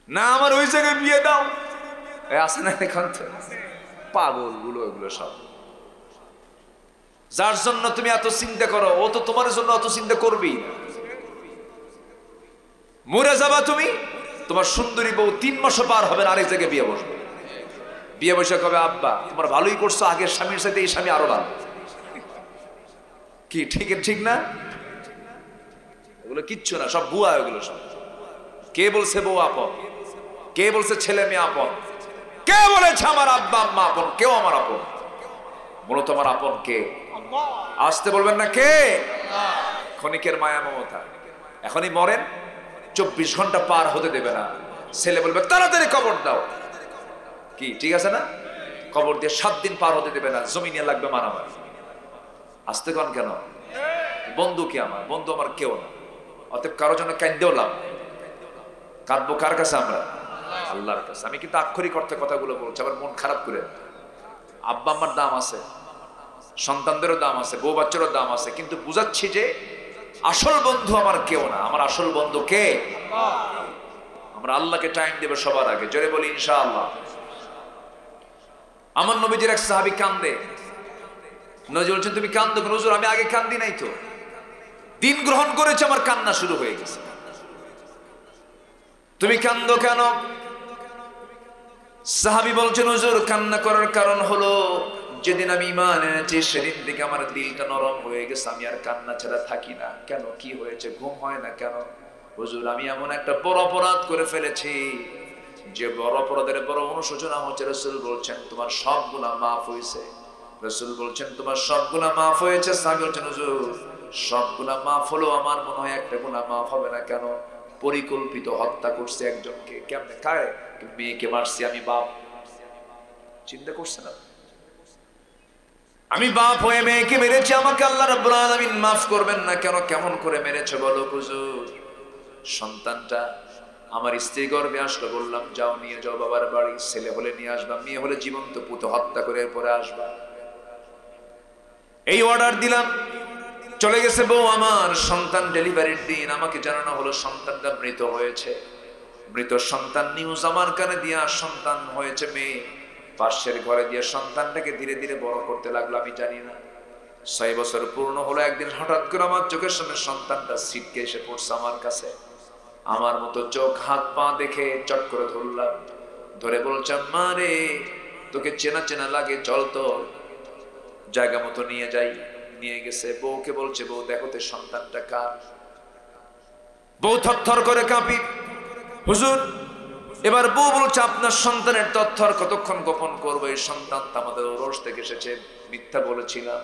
না আমার ওই জায়গায় বিয়ে দাও, আছে না এখন তো পাগল গুলো, এগুলো সব। যার জন্য তুমি এত চিন্তা করো, ও তো তোমার জন্য অত চিন্তা করবেই না। মরে যাবা তুমি, তোমার সুন্দরী বউ ৩ মাসও পার হবে না, আরেক জায়গায় বিয়ে বসবে। বিয়ে বসে কবে, আব্বা তোমার ভালোই করছো, আগের স্বামীর সাথে এই স্বামী আরো ভালো। কি ঠিক ঠিক না? এগুলো কিচ্ছু না, সব ভুয়া। এগুলো সব। কে বলছে বউ আপন? কে বলছে ছেলে মেয়ে আপন? কে বলেছে আমার আব্বা আম্মা আপন? কেউ আমার আপন। মূলত আমার আপন কে? আসতে বলবেন না কে? ক্ষণিকের মায়া মমতা। এখনই মরেন, 24 ঘন্টা পার হতে দেবে না। ছেলে বলবে তাড়াতাড়ি কবর দাও, কি ঠিক আছে না? কবর দিয়ে 7 দিন পার হতে দেবে না, জমি নিয়ে লাগবে মারামারি। আসতে কন কেন? বন্ধু কি আমার? বন্ধু আমার কেউ না। অতএব কারোর জন্য কান্দেও লাভ। কাঁদবো কার কাছে? আমরা আল্লাহর কাছে। আমি কিন্তু আক্ষরিক অর্থে কথাগুলো বলছি, আবার মন খারাপ করে। আব্বা আম্মার দাম আছে, সন্তানদেরও দাম আছে, বউ বাচ্চারও দাম আছে, কিন্তু বুঝাচ্ছি যে আসল বন্ধু আমার কেউ না। আমার আসল বন্ধু কে? আমরা আল্লাহকে টাইম দেব সবার আগে। জোরে বলি ইনশাআল্লাহ। আমার নবীজির এক সাহাবী কান্দে। নবী বলছেন তুমি কান্দো কেন? হুজুর আমি আগে কান্দি নাই তো, দিন গ্রহণ করেছে, আমার কান্না শুরু হয়ে গেছে। তুমি কান্দো কেন? সাহাবী বলছেন হুজুর কান্না করার কারণ হলো যেদিন আমি ঈমান এনেছি সেদিন থেকে আমার দিলটা নরম হয়ে গেছে, আমি আর কান্না ছাড়া থাকি না। কেন, কি হয়েছে? ঘুম হয় না কেন? হুজুর আমি এমন একটা বড় অপরাধ করে ফেলেছি, যে বড় অপরাধের বড় অনুশোচনা হচ্ছে। রাসূল বলছেন তোমার সব গুনাহ মাফ হয়েছে। রাসূল বলছেন তোমার সব গুনাহ মাফ হয়েছে। সাহাবী বলছেন হুজুর সব গুনাহ মাফ হলো, আমার মনে হয় একটা গুনাহ মাফ হবে না। কেন? পরিকল্পিত হত্যা করছে একজনকে। কেমনে? কারে? মেয়েকে মারছি আমি, বাপ। চিন্তা করছে না? আমি বাপ হয়ে মেয়েকে মেরেছি, আমাকে আল্লাহ রাব্বুল আলামিন মাফ করবেন না কেন? কেমন করে মেরেছে বলো হুজুর? সন্তানটা আমার স্ত্রী গর্ভে আসলো, বললাম যাও নিয়ে যাও বাবার বাড়ি, ছেলে হলে নিয়ে আসবা, মেয়ে হলে জীবন্ত পুঁতে হত্যা করে এরপরে আসবা। এই অর্ডার দিলাম। চলে গেছে বউ আমার। সন্তান ডেলিভারির দিন আমাকে জানানো হলো সন্তানটা মৃত হয়েছে। মৃত সন্তান নিউজ আমার কানে দিয়া, সন্তান হয়েছে মেয়ে। পাশের ঘরে দিয়ে সন্তানটাকে ধীরে ধীরে বড় করতে লাগলো। আমি জানি না 6 বছর পূর্ণ হলো। একদিন হঠাৎ করে আমার চোখের সামনে সন্তানটা ছিটকে এসে পড়ছে আমার কাছে। আমার মতো চোখ হাত পা দেখে চট করে ধরলাম, ধরে বলছে মা রে তোকে চেনা চেনা লাগে, চল তো জায়গা মতো নিয়ে যাই। নিয়ে গেছে। বউকে বলছে বউ দেখো তো সন্তানটা কার? বউ থরথর করে কাঁপি। হুজুর এবার বউ বলছে আপনার সন্তানের তথ্য আর কতক্ষণ গোপন করবো? এই সন্তান তো আমাদের ওরস থেকে এসেছে। মিথ্যা বলেছিলাম,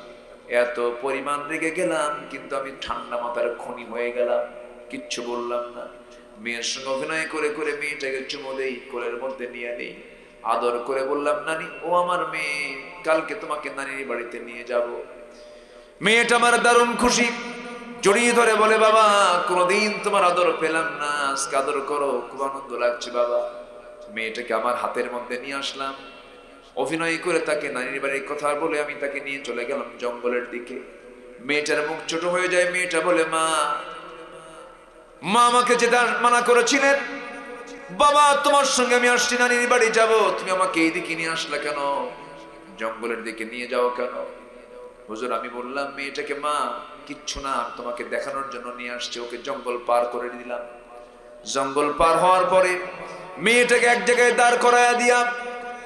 এত পরিমাণ রেগে গেলাম, কিন্তু আমি ঠান্ডা মাথার খনি হয়ে গেলাম, কিচ্ছু বললাম না। মেয়ের সঙ্গে অভিনয় করে করে মেয়েটাকে চুমো দেই, কোলের মধ্যে নিয়ে নেই, আদর করে বললাম নানি ও আমার মেয়ে, কালকে তোমাকে নানির বাড়িতে নিয়ে যাব। মেয়েটা আমার দারুণ খুশি, জড়িয়ে ধরে বলে বাবা কোনদিন তোমার আদর পেলাম না, আজকে আদর করো, খুব আনন্দ লাগছে বাবা। মেয়েটাকে আমার হাতের মধ্যে নিয়ে আসলাম, অভিনয় করে তাকে নানির বাড়ির কথা বলে আমি তাকে নিয়ে চলে গেলাম জঙ্গলের দিকে। মেয়েটার মুখ ছোট হয়ে যায়। মেয়েটা বলে মা মা আমাকে যেতে মানা করেছিলেন, বাবা তোমার সঙ্গে আমি আসছি, নানির বাড়ি যাব, তুমি আমাকে এই দিকে নিয়ে আসলা কেন? জঙ্গলের দিকে নিয়ে যাও কেন? হুজুর আমি বললাম মেয়েটাকে মা কিচ্ছু না, তোমাকে দেখানোর জন্য নিয়ে আসছে। ওকে জঙ্গল পার করে দিলাম। জঙ্গল পার হওয়ার পরে মেয়েটাকে এক জায়গায় দাঁড় করায়া দিয়া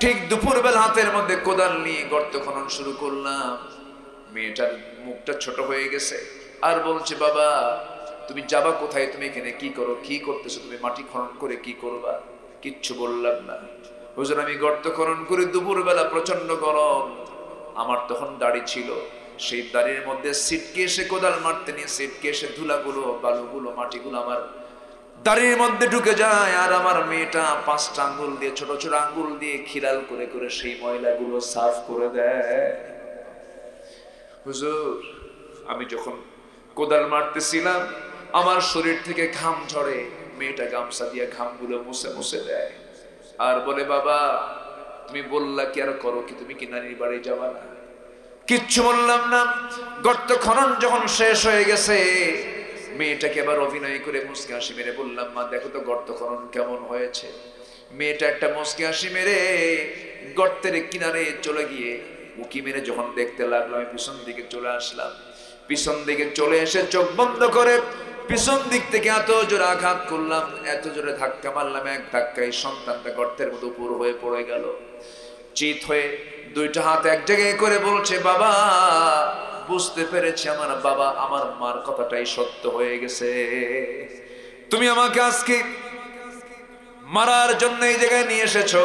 ঠিক দুপুরবেলা হাতের মধ্যে কোদাল নিয়ে গর্ত খনন শুরু করলাম। মেয়েটার মুখটা ছোট হয়ে গেছে আর বলছে, বাবা তুমি যাবা কোথায়, তুমি এখানে কি করো, কি করতেছো, তুমি মাটি খনন করে কি করবা? কিচ্ছু বললাম না। হুজুর আমি গর্ত খনন করে দুপুরবেলা প্রচন্ড গরম, আমার তখন দাড়ি ছিল, সেই দাড়ির মধ্যে সিটকে এসে কোদাল মারতে নিয়ে সিটকে এসে ধুলাগুলো বালুগুলো মাটিগুলো আমার দাড়ির মধ্যে ঢুকে যায়, আর আমার মেয়েটা 5টা আঙ্গুল দিয়ে ছোট ছোট আঙ্গুল দিয়ে খিলাল করে করে সেই ময়লাগুলো সাফ করে দেয়। হুজুর আমি যখন কোদাল মারতেছিলাম আমার শরীর থেকে ঘাম ঝরে, মেয়েটা গামছা দিয়ে ঘামগুলো মুছে মুছে দেয় আর বলে, বাবা তুমি বললা কি আর করো কি, তুমি কি নানির বাড়ি যাবা না? কিচ্ছু বললাম না। গর্ত খনন যখন শেষ হয়ে গেছে মেয়েটাকে আবার অভিনয় করে মুচকি হাসি মেরে বললাম, মা দেখো তো গর্ত খনন কেমন হয়েছে। মেয়েটা একটা মুচকি হাসি মেরে গর্তের কিনারে চলে গিয়ে উকি মেরে যখন দেখতে লাগলো, আমি পিছন দিকে চলে আসলাম। পিছন দিকে চলে এসে চোখ বন্ধ করে পিছন দিক থেকে এত জোরে আঘাত করলাম, এত জোরে ধাক্কা মারলাম, এক ধাক্কায় সন্তানটা গর্তের মতো উপর হয়ে পড়ে গেল। চিত হয়ে 2টা হাত এক জায়গায় করে বলছে, বাবা বুঝতে পেরেছি আমার বাবা আমার মার কথাটাই সত্য হয়ে গেছে, তুমি আমাকে আজকে মারার জন্য এই জায়গায় নিয়ে এসেছো।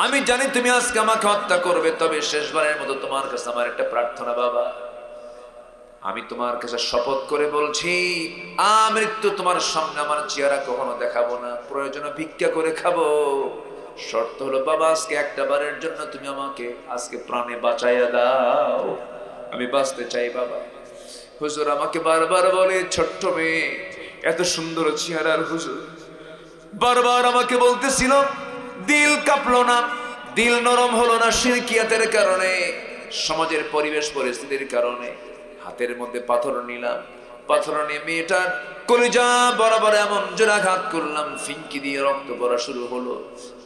আমি জানি তুমি আজকে আমাকে হত্যা করবে, তবে শেষবারের মতো তোমার কাছে আমার একটা প্রার্থনা, বাবা আমি তোমার কাছে শপথ করে বলছি মৃত্যু তোমার সামনে আমার চেহারা কখনো দেখাবো না, প্রয়োজনে ভিক্ষা করে খাবো। শর্ত হলো বাবা আজকে একটা বারের জন্য তুমি আমাকে আজকে প্রাণে বাঁচাইয়া দাও, আমি বাঁচতে চাই বাবা। হুজুর আমাকে বারবার বলে, ছোট্ট মেয়ে এত সুন্দর চেহারার হুজুর বারবার আমাকে বলতেছিল, দিল কাঁপলো না, দিল নরম হলো না, শিরকিয়াতের কারণে সমাজের পরিবেশ পরিস্থিতির কারণে হাতের মধ্যে পাথর নিলাম, পাথর নিয়ে মেয়েটার কলিজা বরাবর এমন জোরে আঘাত করলাম, ফিঙ্কি দিয়ে রক্ত পড়া শুরু হলো।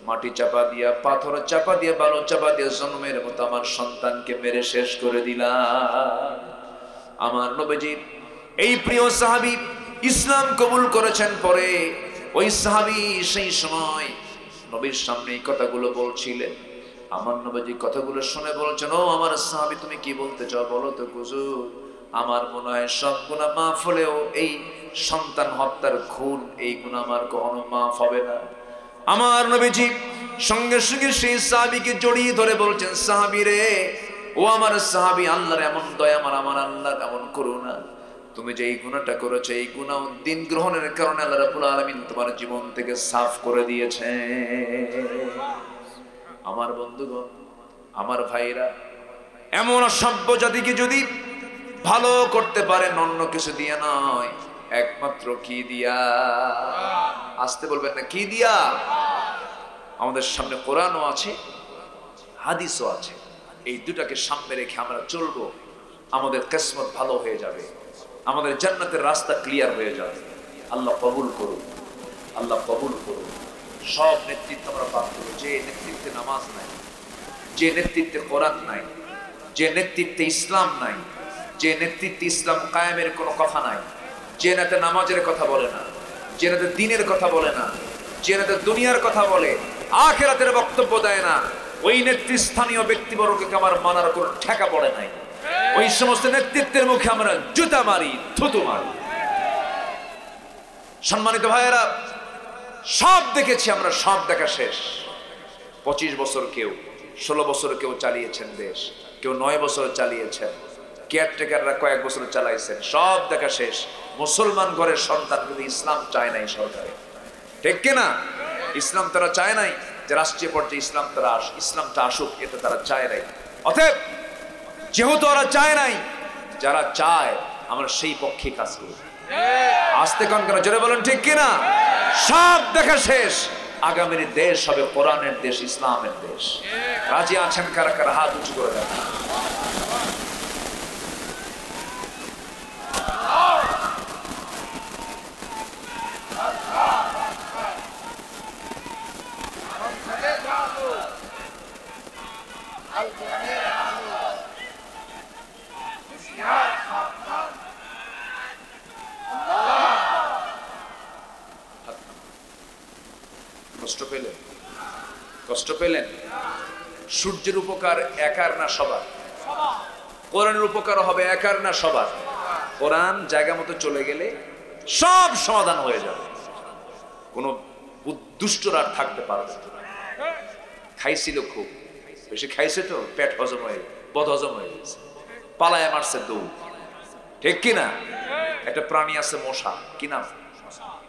মাটি চাপা দিয়া পাথর চাপা দিয়ে বালু চাপা দিয়ে জন্মের মতো আমার সন্তানকে মেরে শেষ করে দিলাম। আমার নবীজি এই প্রিয় সাহাবী ইসলাম কবুল করেছেন পরে, ওই সাহাবী সেই সময় নবীর সামনে এই কথাগুলো বলছিলেন। আমার নবীজি কথাগুলো শুনে বলছেন, ও আমার সাহাবী তুমি কি বলতে চাও বলো তো হুজুর। আমার মনে হয় সব গুনাহ মাফ হলেও এই সন্তান হত্যার খুন এই গুনাহ আমার কখনো মাফ হবে না। আমার নবীজি সঙ্গে সঙ্গে সেই সাহাবীকে জড়িয়ে ধরে বলছেন, সাহাবী রে, ও আমার সাহাবী, আল্লাহর এমন দয়া আমার আল্লাহর এমন করুণা, তুমি যে এই গুনাহটা করেছো এই গুনাহ দিন গ্রহণের কারণে আল্লাহ রাব্বুল আলামিন তোমার জীবন থেকে সাফ করে দিয়েছে। আমার বন্ধুগণ, আমার ভাইরা, এমন অসভ্য জাতিকে যদি ভালো করতে পারেন অন্য কিছু দিয়া নয়, একমাত্র কি দিয়া? আসতে বলবেন না, কি দিয়া? আমাদের সামনে কোরআনও আছে, হাদিসও আছে, এই দুটাকে সামনে রেখে আমরা চলবো, আমাদের কিসমত ভালো হয়ে যাবে, আমাদের জান্নাতের রাস্তা ক্লিয়ার হয়ে যাবে। আল্লাহ কবুল করুন, আল্লাহ কবুল করুন। সব নেতৃত্ব আমরা পাপ করবো, যে নেতৃত্বে নামাজ নাই, যে নেতৃত্বে কোরআন নাই, যে নেতৃত্বে ইসলাম নাই, যে নেতৃত্বে ইসলাম কায়েমের কোনো কথা নাই, যে নেতা নামাজের কথা বলে না, যে নেতা দ্বীনের কথা বলে না, যে নেতা দুনিয়ার কথা বলে, আখিরাতের বক্তব্য দেয় না, ওই নেতৃস্থানীয় ব্যক্তিবর্গকে আমার মানার কোনো ঠেকা পড়ে নাই। ওই সমস্ত নেতৃত্বের মুখে আমরা জুতা মারি, থুতু মারি। সম্মানিত ভাইয়েরা, সব দেখেছি আমরা, সব দেখা শেষ। 25 বছর কেউ, 16 বছর কেউ চালিয়েছেন দেশ, কেউ 9 বছর চালিয়েছেন, কেয়ারটেকাররা কয়েক বছর চালাইছেন, সব দেখা শেষ। মুসলমান ঘরের সন্তান কিন্তু ইসলাম চায় নাই সরকারে, ঠিক কিনা? ইসলাম তারা চায় নাই যে রাষ্ট্রীয় পর্যায়ে ইসলামটা আসুক, এটা তারা চায় নাই। অতএব যেহেতু ওরা চায় নাই, যারা চায় আমরা সেই পক্ষে কাজ করি। আস্তে কন কেন, জোরে বলেন ঠিক কিনা? সব দেখা শেষ, আগামীর দেশ হবে কোরআনের দেশ, ইসলামের দেশ। রাজি আছেন কারা কারা? হাত উঁচু করে দেন। কষ্ট পেলেন? সূর্যের উপকার একার না সবার? কোরআনের উপকার হবে একার না সবার? কোরআন জায়গা মতো চলে গেলে সব সমাধান হয়ে যাবে, কোনো দুষ্টরা আর থাকতে পারবে না। খাইছিল খুব বেশি, খাইছে তো পেট হজম হয়ে বদ হজম হয়ে গেছে, পালায় মারছে দৌড়, ঠিক কিনা? একটা প্রাণী আছে মশা, কি নাম?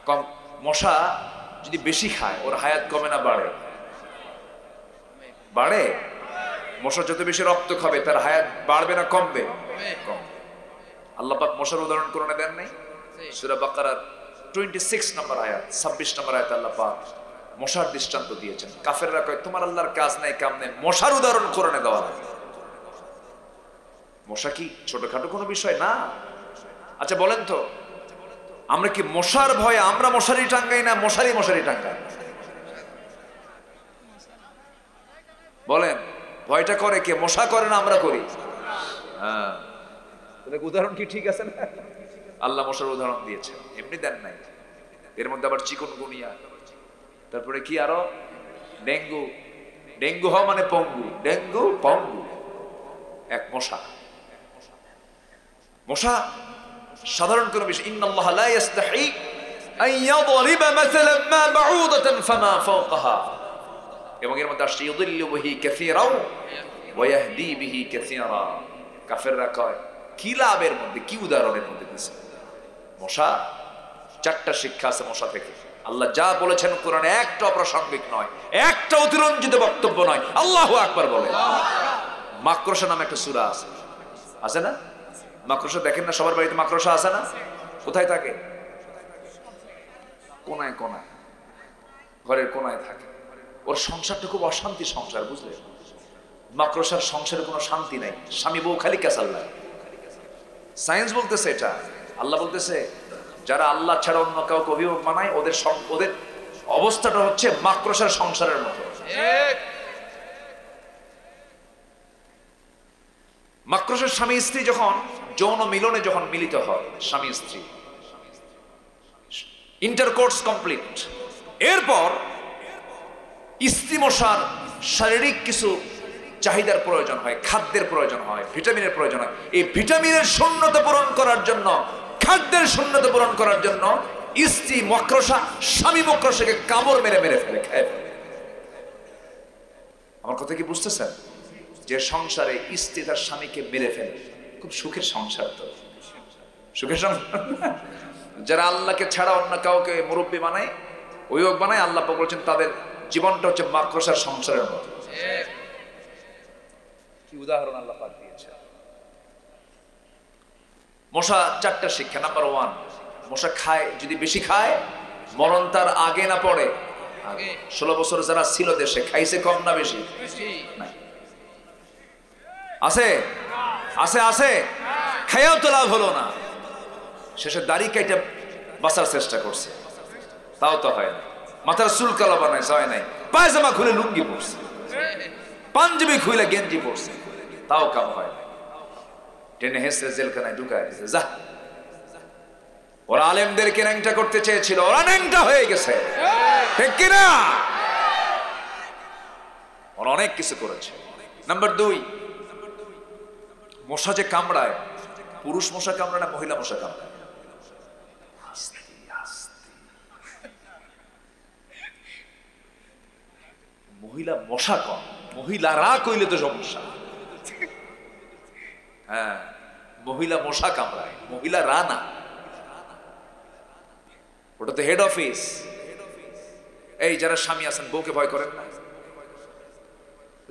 কম। মশা যদি বেশি খায় ওর হায়াত কমে না বাড়ে? বাড়ে। মশা যত বেশি রক্ত খাবে তার হায়াত বাড়বে না কমবে? কম। আল্লাহ পাক মশার উদাহরণ কোরআনে দেন নাই? সূরা বাকারার 26 নম্বর আয়াত, 26 নম্বর আয়াত আল্লাহ পাক মশার দৃষ্টান্ত দিয়েছেন। কাফেররা কয় তোমার আল্লাহর কাজ নাই কাম নাই, মশার উদাহরণ কোরআনে দেওয়া লাগে। মশা কি ছোটখাটো কোনো বিষয় না? আচ্ছা বলেন তো, আমরা কি মশার ভয়ে আমরা মশারি টাঙ্গাই না মশারি টাঙ্গাই? বলেন, ভয়টা করে কে? মশা করে না আমরা করি? হ্যাঁ, উদাহরণ কি ঠিক আছে না? আল্লাহ মশার উদাহরণ দিয়েছেন, এমনি দেন নাই। এর মধ্যে আবার চিকুনগুনিয়া, তারপরে কি আরো ডেঙ্গু। ডেঙ্গু হওয়া মানে পঙ্গু, ডেঙ্গু পঙ্গু। এক মশা, মশা সাধারণ কোন বিষয়। ইন্নাল্লাহা লা ইস্তাহি আন ইয়াদরিবা মাসালান মা বাউদাতান ফামা ফাওকাহা। এবং এর মধ্যে আসছে ইউদিল্লু বিহি কাসীরা ওয়া ইয়াহদি বিহি কাসীরা। কাফেররা কয় কি লাভের মধ্যে, কি উদাহরণের মধ্যে দিছে? মশা, চারটা শিক্ষা আছে মশা থেকে। আল্লাহ যা বলেছেন কোরআনে একটা অপ্রাসঙ্গিক নয়, একটা অতিরঞ্জিত বক্তব্য নয়। আল্লাহু আকবার বলে। মাকড়সা নামে একটা সূরা আছে, আছে না? মাকড়সা দেখেন না? সবার বাড়িতে মাকড়সা আছে না? কোথায় থাকে? কোনায় কোনায়, ঘরের কোনায় থাকে। ওর সংসারটা খুব অশান্তি সংসার, বুঝলে? মাকড়সার সংসারে কোনো শান্তি নাই, স্বামী বউ খালি ক্যাসাল লাগে। সায়েন্স বলতেছে এটা, আল্লাহ বলতেছে যারা আল্লাহ ছাড়া অন্য কাউকে অভিভাবক বানায় ওদের অবস্থাটা হচ্ছে মাকড়সার সংসারের মতো। মাকড়সার স্বামী স্ত্রী যখন যৌন মিলনে যখন মিলিত হয়, স্বামী স্ত্রী ইন্টারকোর্স কমপ্লিট, এরপর স্ত্রী মশার শারীরিক কিছু চাহিদার প্রয়োজন হয়, খাদ্যের প্রয়োজন হয়, ভিটামিনের প্রয়োজন হয়। এই ভিটামিনের শূন্যতা পূরণ করার জন্য, খাদ্যের শূন্যতা পূরণ করার জন্য স্ত্রী মাকড়সা স্বামী মাকড়সাকে কামড় মেরে মেরে ফেলে, খায় ফেলে। আমার কথা কি বুঝতেছেন? যে সংসারে স্ত্রী তার স্বামীকে মেরে ফেলে, খুব সুখের সংসার তো, সুখের সংসার। যারা আল্লাহকে ছাড়া অন্য কাউকে মুরব্বী বানায়, অভিভাবক বানায়, আল্লাহ পাক বলেছেন তাদের জীবনটা হচ্ছে মাকড়সার সংসারের মতো। কি উদাহরণ আল্লাহ পাক দিয়েছেন। মশা চারটা শিক্ষা। নাম্বার 1, মশা খায়, যদি বেশি খায় মরণ তার আগে না পড়ে। 16 বছর যারা ছিল দেশে খাইছে কম না বেশি? আছে আছে আছে, খাইয়াও তো লাভ হলো না। শেষে দাড়ি কাইটা বাঁচার চেষ্টা করছে, তাও তো হয় না। মাথার চুল কালো বানায়, হয় নাই। পায়জামা খুলে লুঙ্গি পড়ছে, পাঞ্জাবি খুলে গেঞ্জি পড়ছে, তাও কাম হয় না। টেনে হেসে জেলখানায় ঢুকায় দিয়েছে। যা, ওরা আলেমদেরকে ন্যাংটা করতে চেয়েছিল, ওরা ন্যাংটা হয়ে গেছে, ঠিক কিনা? ওরা অনেক কিছু করেছে। নাম্বার 2, মশা যে কামড়ায়, পুরুষ মশা কামড়ায় না মহিলা মশা কামড়ায়? মহিলা মশা কম, মহিলারা কইলে তো সমস্যা। হ্যাঁ, মহিলা মশা কামড়ায়, মহিলারা না। ওটা তো হেড অফিস। এই যারা স্বামী আছেন বউকে ভয় করেন না?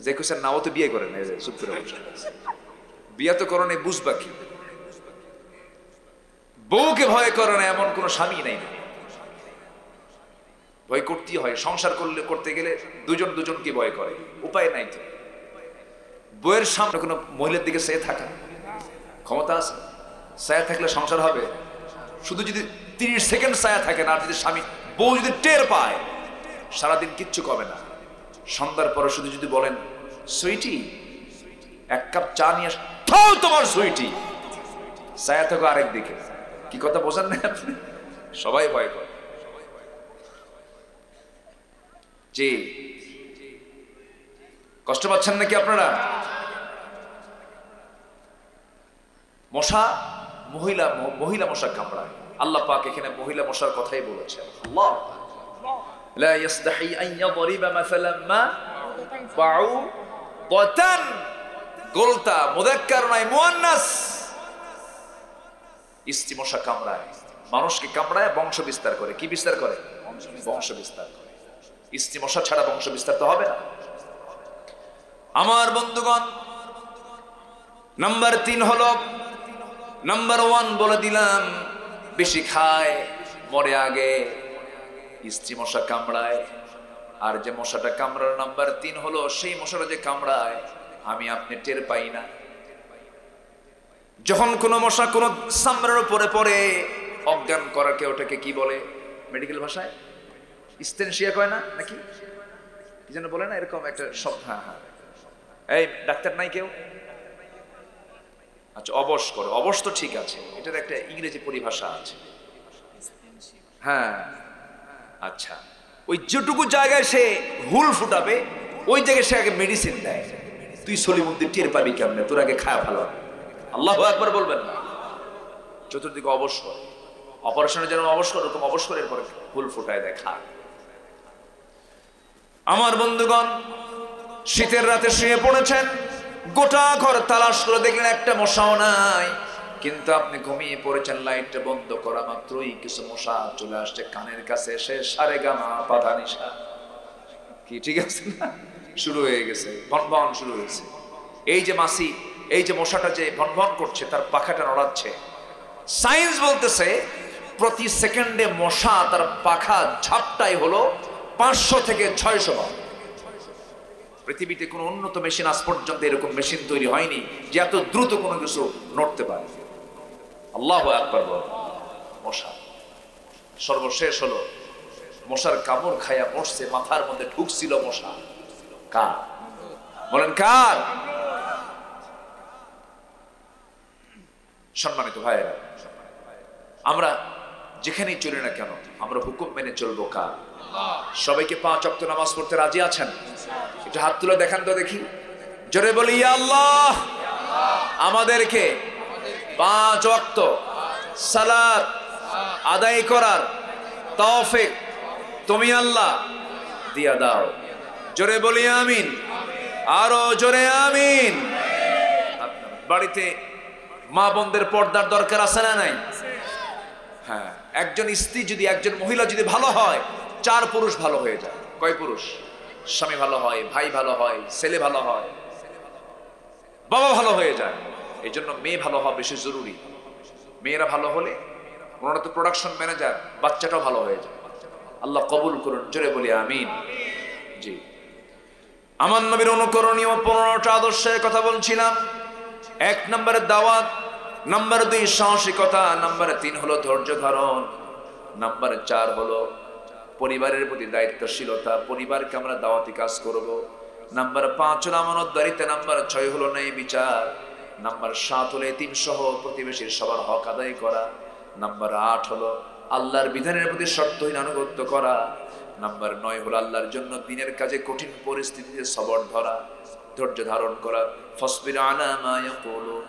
যে কুছেন নাও তো বিয়ে করেন না, চুপ করে বসে বিয়ে তো করেন, বুঝবা কি? বউকে ভয় করে না এমন কোন স্বামী নাই। ভয় করতেই হয়, সংসার করতে গেলে দুজনকে ভয় করে, উপায় নাই তো। বউয়ের সামনে কোনো মহিলার দিকে চেয়ে থাকা ক্ষমতা আছে? ছায়া থাকলে সংসার হবে? শুধু যদি 30 সেকেন্ড ছায়া থাকে না, আর যদি স্বামী বউ যদি টের পায়, সারাদিন কিচ্ছু কবে না। সন্ধ্যার পরে শুধু যদি বলেন সুইটি 1 কাপ চা নিয়ে আস, তোমার সুইটি, ছায়া থাকো আরেক দিকে। কি কথা বোঝেন না আপনি? সবাই ভয় করে। যে কষ্ট পাচ্ছেন নাকি আপনারা? মশা, মহিলা মহিলা মশা কামড়ায়। আল্লাহ পাক এখানে মহিলা মশার কথাই বলেছেন। আল্লাহ লা ইস্তাহি আন ইয়াদরিবা মাসালাম মা বাউদাতান, গোলতা মুযাক্কার নয় মুয়ান্নাস। ইস্তি মশা কামড়ায়, মানুষকে কামড়ায়, বংশ বিস্তার করে। কি বিস্তার করে? বংশ বিস্তার করে। ইস্তি মশা ছাড়া বংশ বিস্তার তো হবে না। আমার বন্ধুগণ, নাম্বার 3 হলো, নাম্বার 1 বলে দিলাম, বেশি খায় মরে আগে, ইস্তি মশা কামড়ায়। আর যে মশাটা কামড়ার নাম্বার 3 হলো, সেই মশাটা যে কামড়ায় আমি আপনি টের পাই না। যখন কোনো মশা কোনো চামড়ার উপরে পড়ে, অজ্ঞান করাকে ওটাকে কি বলে মেডিকেল ভাষায়? স্টেনশিয়া কয় না নাকি কি যেন বলে না, এরকম একটা শব্দ। হ্যাঁ হ্যাঁ, এই ডাক্তার নাই কেউ? আচ্ছা, অবশ করে। অবশ তো ঠিক আছে, এটার একটা ইংরেজি পরিভাষা আছে। হ্যাঁ আচ্ছা, ওই যেটুকু জায়গায় সে হুল ফুটাবে ওই জায়গায় সে আগে মেডিসিন দেয়। তুই সলিমুদ্দিন টের পাবি কেমনে? তোর আগে খায়া ভালো। আল্লাহু আকবার বলবেন না। চতুর্দিকে অবশ করে, অপারেশনের যেন অবশ করে, ওরকম অবশ করে এরপরে হুল ফুটায় দেয়, খা। আমার বন্ধুগণ, শীতের রাতে শুয়ে পড়েছেন, গোটা ঘর তালাশ করে দেখলেন একটা মশাও নাই, কিন্তু আপনি ঘুমিয়ে পড়েছেন, লাইটটা বন্ধ করা মাত্রই কিছু মশা চলে আসছে কানের কাছে, এসে সারে গামা পাধা নিশা। কি ঠিক আছে না? শুরু হয়ে গেছে, ভনভন শুরু হয়েছে। এই যে মাছি, এই যে মশাটা যে ভনভন করছে, তার পাখাটা নড়াচ্ছে। সায়েন্স বলতেছে প্রতি সেকেন্ডে মশা তার পাখা ঝাপটাই হলো 500 থেকে 600 বার। পৃথিবীতে কোনো উন্নত মেশিন আজ পর্যন্ত এরকম মেশিন তৈরি হয়নি যে এত দ্রুত কোনো কিছু নড়তে পারে। আল্লাহু আকবার বল। মশা সর্বশেষ হলো, মশার কামড় খায়া মরছে, মাথার মধ্যে ঢুকছিল মশা। কার? বলেন কার? সম্মানিত ভাইয়েরা, আমরা যেখানেই চলি না কেন আমরা হুকুম মেনে চলবো কার? সবাইকে 5 ওয়াক্ত নামাজ পড়তে রাজি আছেন? একটু হাত তুলে দেখান তো দেখি, জোরে বলি ইয়া আল্লাহ। আমাদেরকে 5 ওয়াক্ত সালাত আদায় করার তৌফিক তুমি আল্লাহ দিয়া দাও। জোরে বলি আমিন, আরো জোরে আমিন। বাড়িতে মা বোনদের পর্দার দরকার আছে না নাই? হ্যাঁ, একজন স্ত্রী যদি, একজন মহিলা যদি ভালো হয়, 4 পুরুষ ভালো হয়ে যায়। কয় পুরুষ? স্বামী ভালো হয়, ভাই ভালো হয়, ছেলে ভালো হয়, বাবা ভালো হয়ে যায়। এই জন্য মেয়ে ভালো হওয়া বেশি জরুরি। মেয়েরা ভালো হলে, ওনারা তো প্রোডাকশন ম্যানেজার, বাচ্চাটাও ভালো হয়ে যায়। আল্লাহ কবুল করুন, জোরে বলি আমিন। জি, আমার নবীর অনুকরণীয় 15টা আদর্শের কথা বলছিলাম। 1 নম্বরে দাওয়াত, নাম্বার 2 সাহসিকতা, নাম্বার 3 হলো ধৈর্য ধারণ, নাম্বার 4 হলো পরিবারের প্রতি দায়িত্বশীলতা, পরিবারকে আমরা দাওয়াতি কাজ করব। নাম্বার 5 হলো আমানতদারিতা, নাম্বার 6 হলো ন্যায় বিচার, নাম্বার 7 হলো এতিম সহ প্রতিবেশীর সবার হক আদায় করা, নাম্বার 8 হলো আল্লাহর বিধানের প্রতি শর্তহীন আনুগত্য করা, নাম্বার 9 হলো আল্লাহর জন্য দিনের কাজে কঠিন পরিস্থিতিতে সবর ধরা, ধৈর্য ধারণ করা। ফাসবির আলা মা ইয়াকুলুন।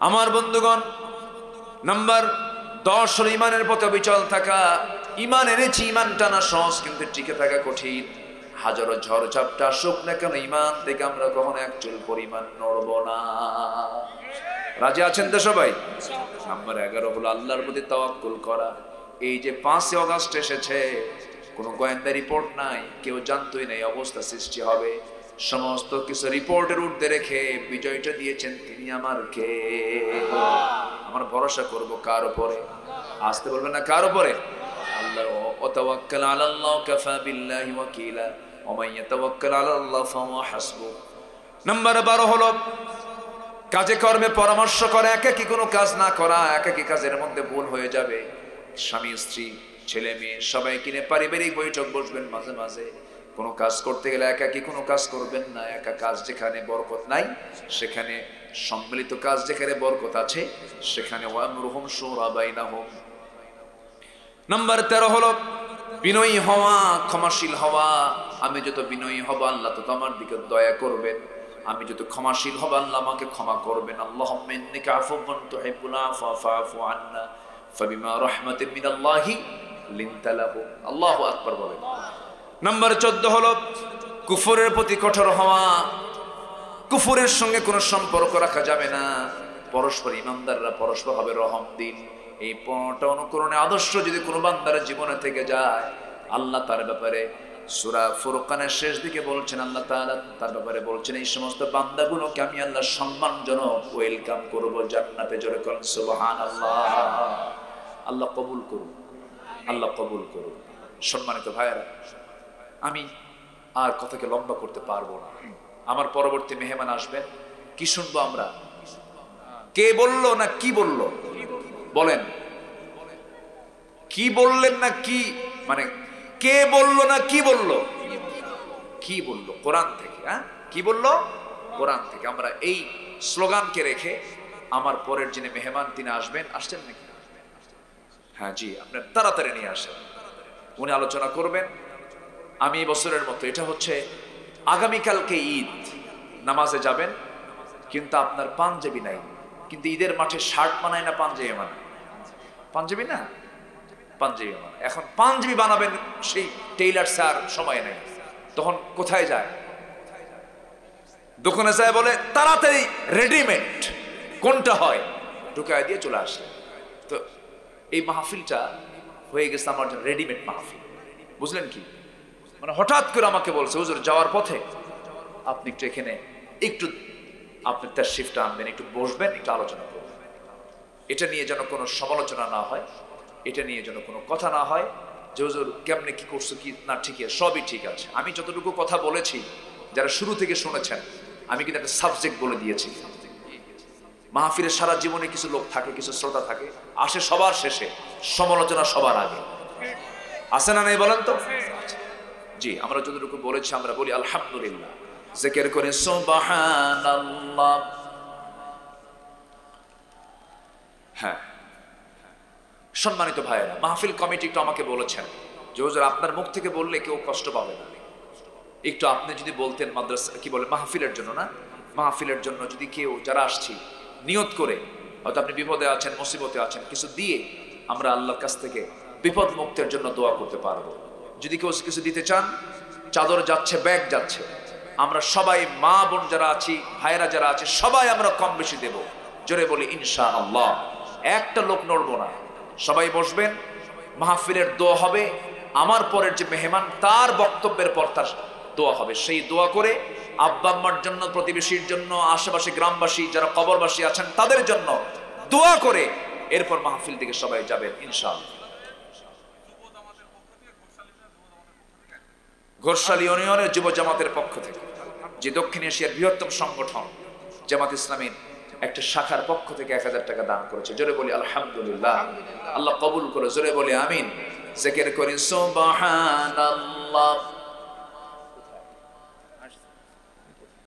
আমার বন্ধুগণ, নাম্বার 10 হলো ইমানের পথে অবিচল থাকা। ইমান এনেছি, ইমান টানা সহজ, কিন্তু টিকে থাকা কঠিন। হাজারো ঝড় ঝাপটা আসুক না কেন, ইমান থেকে আমরা কখনো এক চুল পরিমাণ নড়ব না। রাজি আছেন তো সবাই? নাম্বার 11 হলো আল্লাহর প্রতি তাওয়াক্কুল করা। এই যে 5 আগস্ট এসেছে, কোনো গোয়েন্দা রিপোর্ট নাই, কেউ জানতোই না এই অবস্থা সৃষ্টি হবে। সমস্ত কিছু রিপোর্টের ঊর্ধ্বে রেখে বিজয়টা দিয়েছেন তিনি আমার কে। আমার ভরসা করব কার উপরে? আসতে বলবেন না, কার উপরে? আল্লাহ। ওয়াতাওয়াক্কাল আলাল্লাহ কাফা বিল্লাহি ওয়াকিলা ওয়া মান ইয়াতাওয়াক্কাল আলাল্লাহ ফাহুয়া হাসবুহ। নাম্বার 12 হলো কাজে কর্মে পরামর্শ করা, একাকী কোনো কাজ না করা। একাকী কাজের মধ্যে ভুল হয়ে যাবে। স্বামী স্ত্রী ছেলে মেয়ে সবাই কিনে পারিবারিক বৈঠক বসবেন মাঝে মাঝে। কোনো কাজ করতে গেলে একাকী কোনো কাজ করবেন না। একা কাজ যেখানে বরকত নাই, সেখানে সম্মিলিত কাজ যেখানে বরকত আছে, সেখানে ওয়ামরুহুম শুরা বাইনাহুম। নাম্বার 13 হলো বিনয়ী হওয়া, ক্ষমাশীল হওয়া, আমি যত বিনয়ী হব আল্লাহ তত আমার দিকে দয়া করবেন, আমি যত ক্ষমাশীল হব আল্লাহ আমাকে ক্ষমা করবেন। আল্লাহুম্মা ইন্নাকা আফুউন তুহিব্বুল আফওয়া ফাআফু আন্না ফাবিমা রাহমাতিন মিনাল্লাহি লিনতা লাহু। আল্লাহু আকবার বলেন। নাম্বার 14 হলো কুফরের প্রতি কঠোর হওয়া। কুফরের সঙ্গে কোনো সম্পর্ক রাখা যাবে না। পরস্পর ইমানদাররা পরস্পর হবে রহম দিন। এই 5টা অনুকরণে আদর্শ যদি কোনো বান্দার জীবনে থেকে যায়, আল্লাহ তার ব্যাপারে সূরা ফুরকানের শেষ দিকে বলছেন, আল্লাহ তাআলা তার ব্যাপারে বলছেন এই সমস্ত বান্দাগুলোকে আমি আল্লাহ সম্মানজনক ওয়েলকাম করব জান্নাতে। জোরে করেন সুবহানাল্লাহ। আল্লাহ কবুল করুন, আল্লাহ কবুল করুন। সম্মানিত ভাইয়েরা, আমি আর কথাকে লম্বা করতে পারবো না। আমার পরবর্তী মেহমান আসবেন, কি শুনবো আমরা? কে বললো না কি বললো? বলেন, কি বললেন না কি, মানে কে বললো না কি বললো? কি বললো? কোরআন থেকে। হ্যাঁ, কি বললো? কোরআন থেকে। আমরা এই স্লোগানকে রেখে আমার পরের যিনি মেহমান তিনি আসবেন, আসছেন নাকি? হ্যাঁ জি, আপনার তাড়াতাড়ি নিয়ে আসেন। উনি আলোচনা করবেন। আমি এই বছরের মতো, এটা হচ্ছে আগামীকালকে ঈদ, নামাজে যাবেন কিন্তু আপনার পাঞ্জাবি নাই, কিন্তু ঈদের মাঠে শার্ট বানায় না পাঞ্জাবি বানায়? পাঞ্জাবি না, পাঞ্জাবি বানায়। এখন পাঞ্জাবি বানাবেন, সেই টেইলার স্যার সময় নেই, তখন কোথায় যায়? দোকানে যায়, বলে তাড়াতাড়ি রেডিমেড কোনটা হয় ঢুকায় দিয়ে চলে আসে। তো এই মাহফিলটা হয়ে গেছে আমার জন্য রেডিমেড মাহফিল। বুঝলেন কি? মানে হঠাৎ করে আমাকে বলছে, হুজুর যাওয়ার পথে আপনি একটু এখানে একটু আপনি তার শিফটটা আনবেন, একটু বসবেন, একটু আলোচনা করবেন। এটা নিয়ে যেন কোনো সমালোচনা না হয়, এটা নিয়ে যেন কোনো কথা না হয় যে হুজুর কেমনে কি করছো কি না, ঠিক আছে, সবই ঠিক আছে। আমি যতটুকু কথা বলেছি, যারা শুরু থেকে শুনেছেন, আমি কিন্তু একটা সাবজেক্ট বলে দিয়েছি। মাহফিলের সারা জীবনে কিছু লোক থাকে, কিছু শ্রোতা থাকে, আসে সবার শেষে, সমালোচনা সবার আগে। আসে না নেই বলেন তো? জি, আমরা যতটুকু বলেছি আমরা বলি আলহামদুলিল্লাহ, জিকির করে সুবহানাল্লাহ। হ্যাঁ, সম্মানিত ভাইয়েরা, মাহফিল কমিটি একটু আমাকে বলেছেন যে হুজুর আপনার মুখ থেকে বললে কেউ কষ্ট পাবে না, একটু আপনি যদি বলতেন মাদ্রাসা কি বলে মাহফিলের জন্য, না মাহফিলের জন্য যদি কেউ যারা আসছি নিয়ত করে, হয়তো আপনি বিপদে আছেন, মুসিবতে আছেন, কিছু দিয়ে আমরা আল্লাহর কাছ থেকে বিপদ মুক্তের জন্য দোয়া করতে পারবো। যদি কেউ কিছু দিতে চান, চাদর যাচ্ছে, ব্যাগ যাচ্ছে, আমরা সবাই মা বোন যারা আছি, ভাইরা যারা আছে, সবাই আমরা কম বেশি দেব। জোরে বলি ইনশাআল্লাহ। একটা লোক নড়বো না, সবাই বসবেন, মাহফিলের দোয়া হবে। আমার পরের যে মেহমান, তার বক্তব্যের পর তার দোয়া হবে। সেই দোয়া করে আব্বা আম্মার জন্য, প্রতিবেশীর জন্য, আশেপাশে গ্রামবাসী যারা কবরবাসী আছেন তাদের জন্য দোয়া করে এরপর মাহফিল থেকে সবাই যাবেন ইনশাআল্লাহ। ঘোরশালী ইউনিয়নের যুব জামাতের পক্ষ থেকে, যে দক্ষিণ এশিয়ার বৃহত্তম সংগঠন জামাত ইসলামীর একটা শাখার পক্ষ থেকে 1000 টাকা দান করেছে। জোরে বলি আলহামদুলিল্লাহ। আল্লাহ কবুল করে। জোরে বলি আমিন। জিকির করি সুবহানাল্লাহ।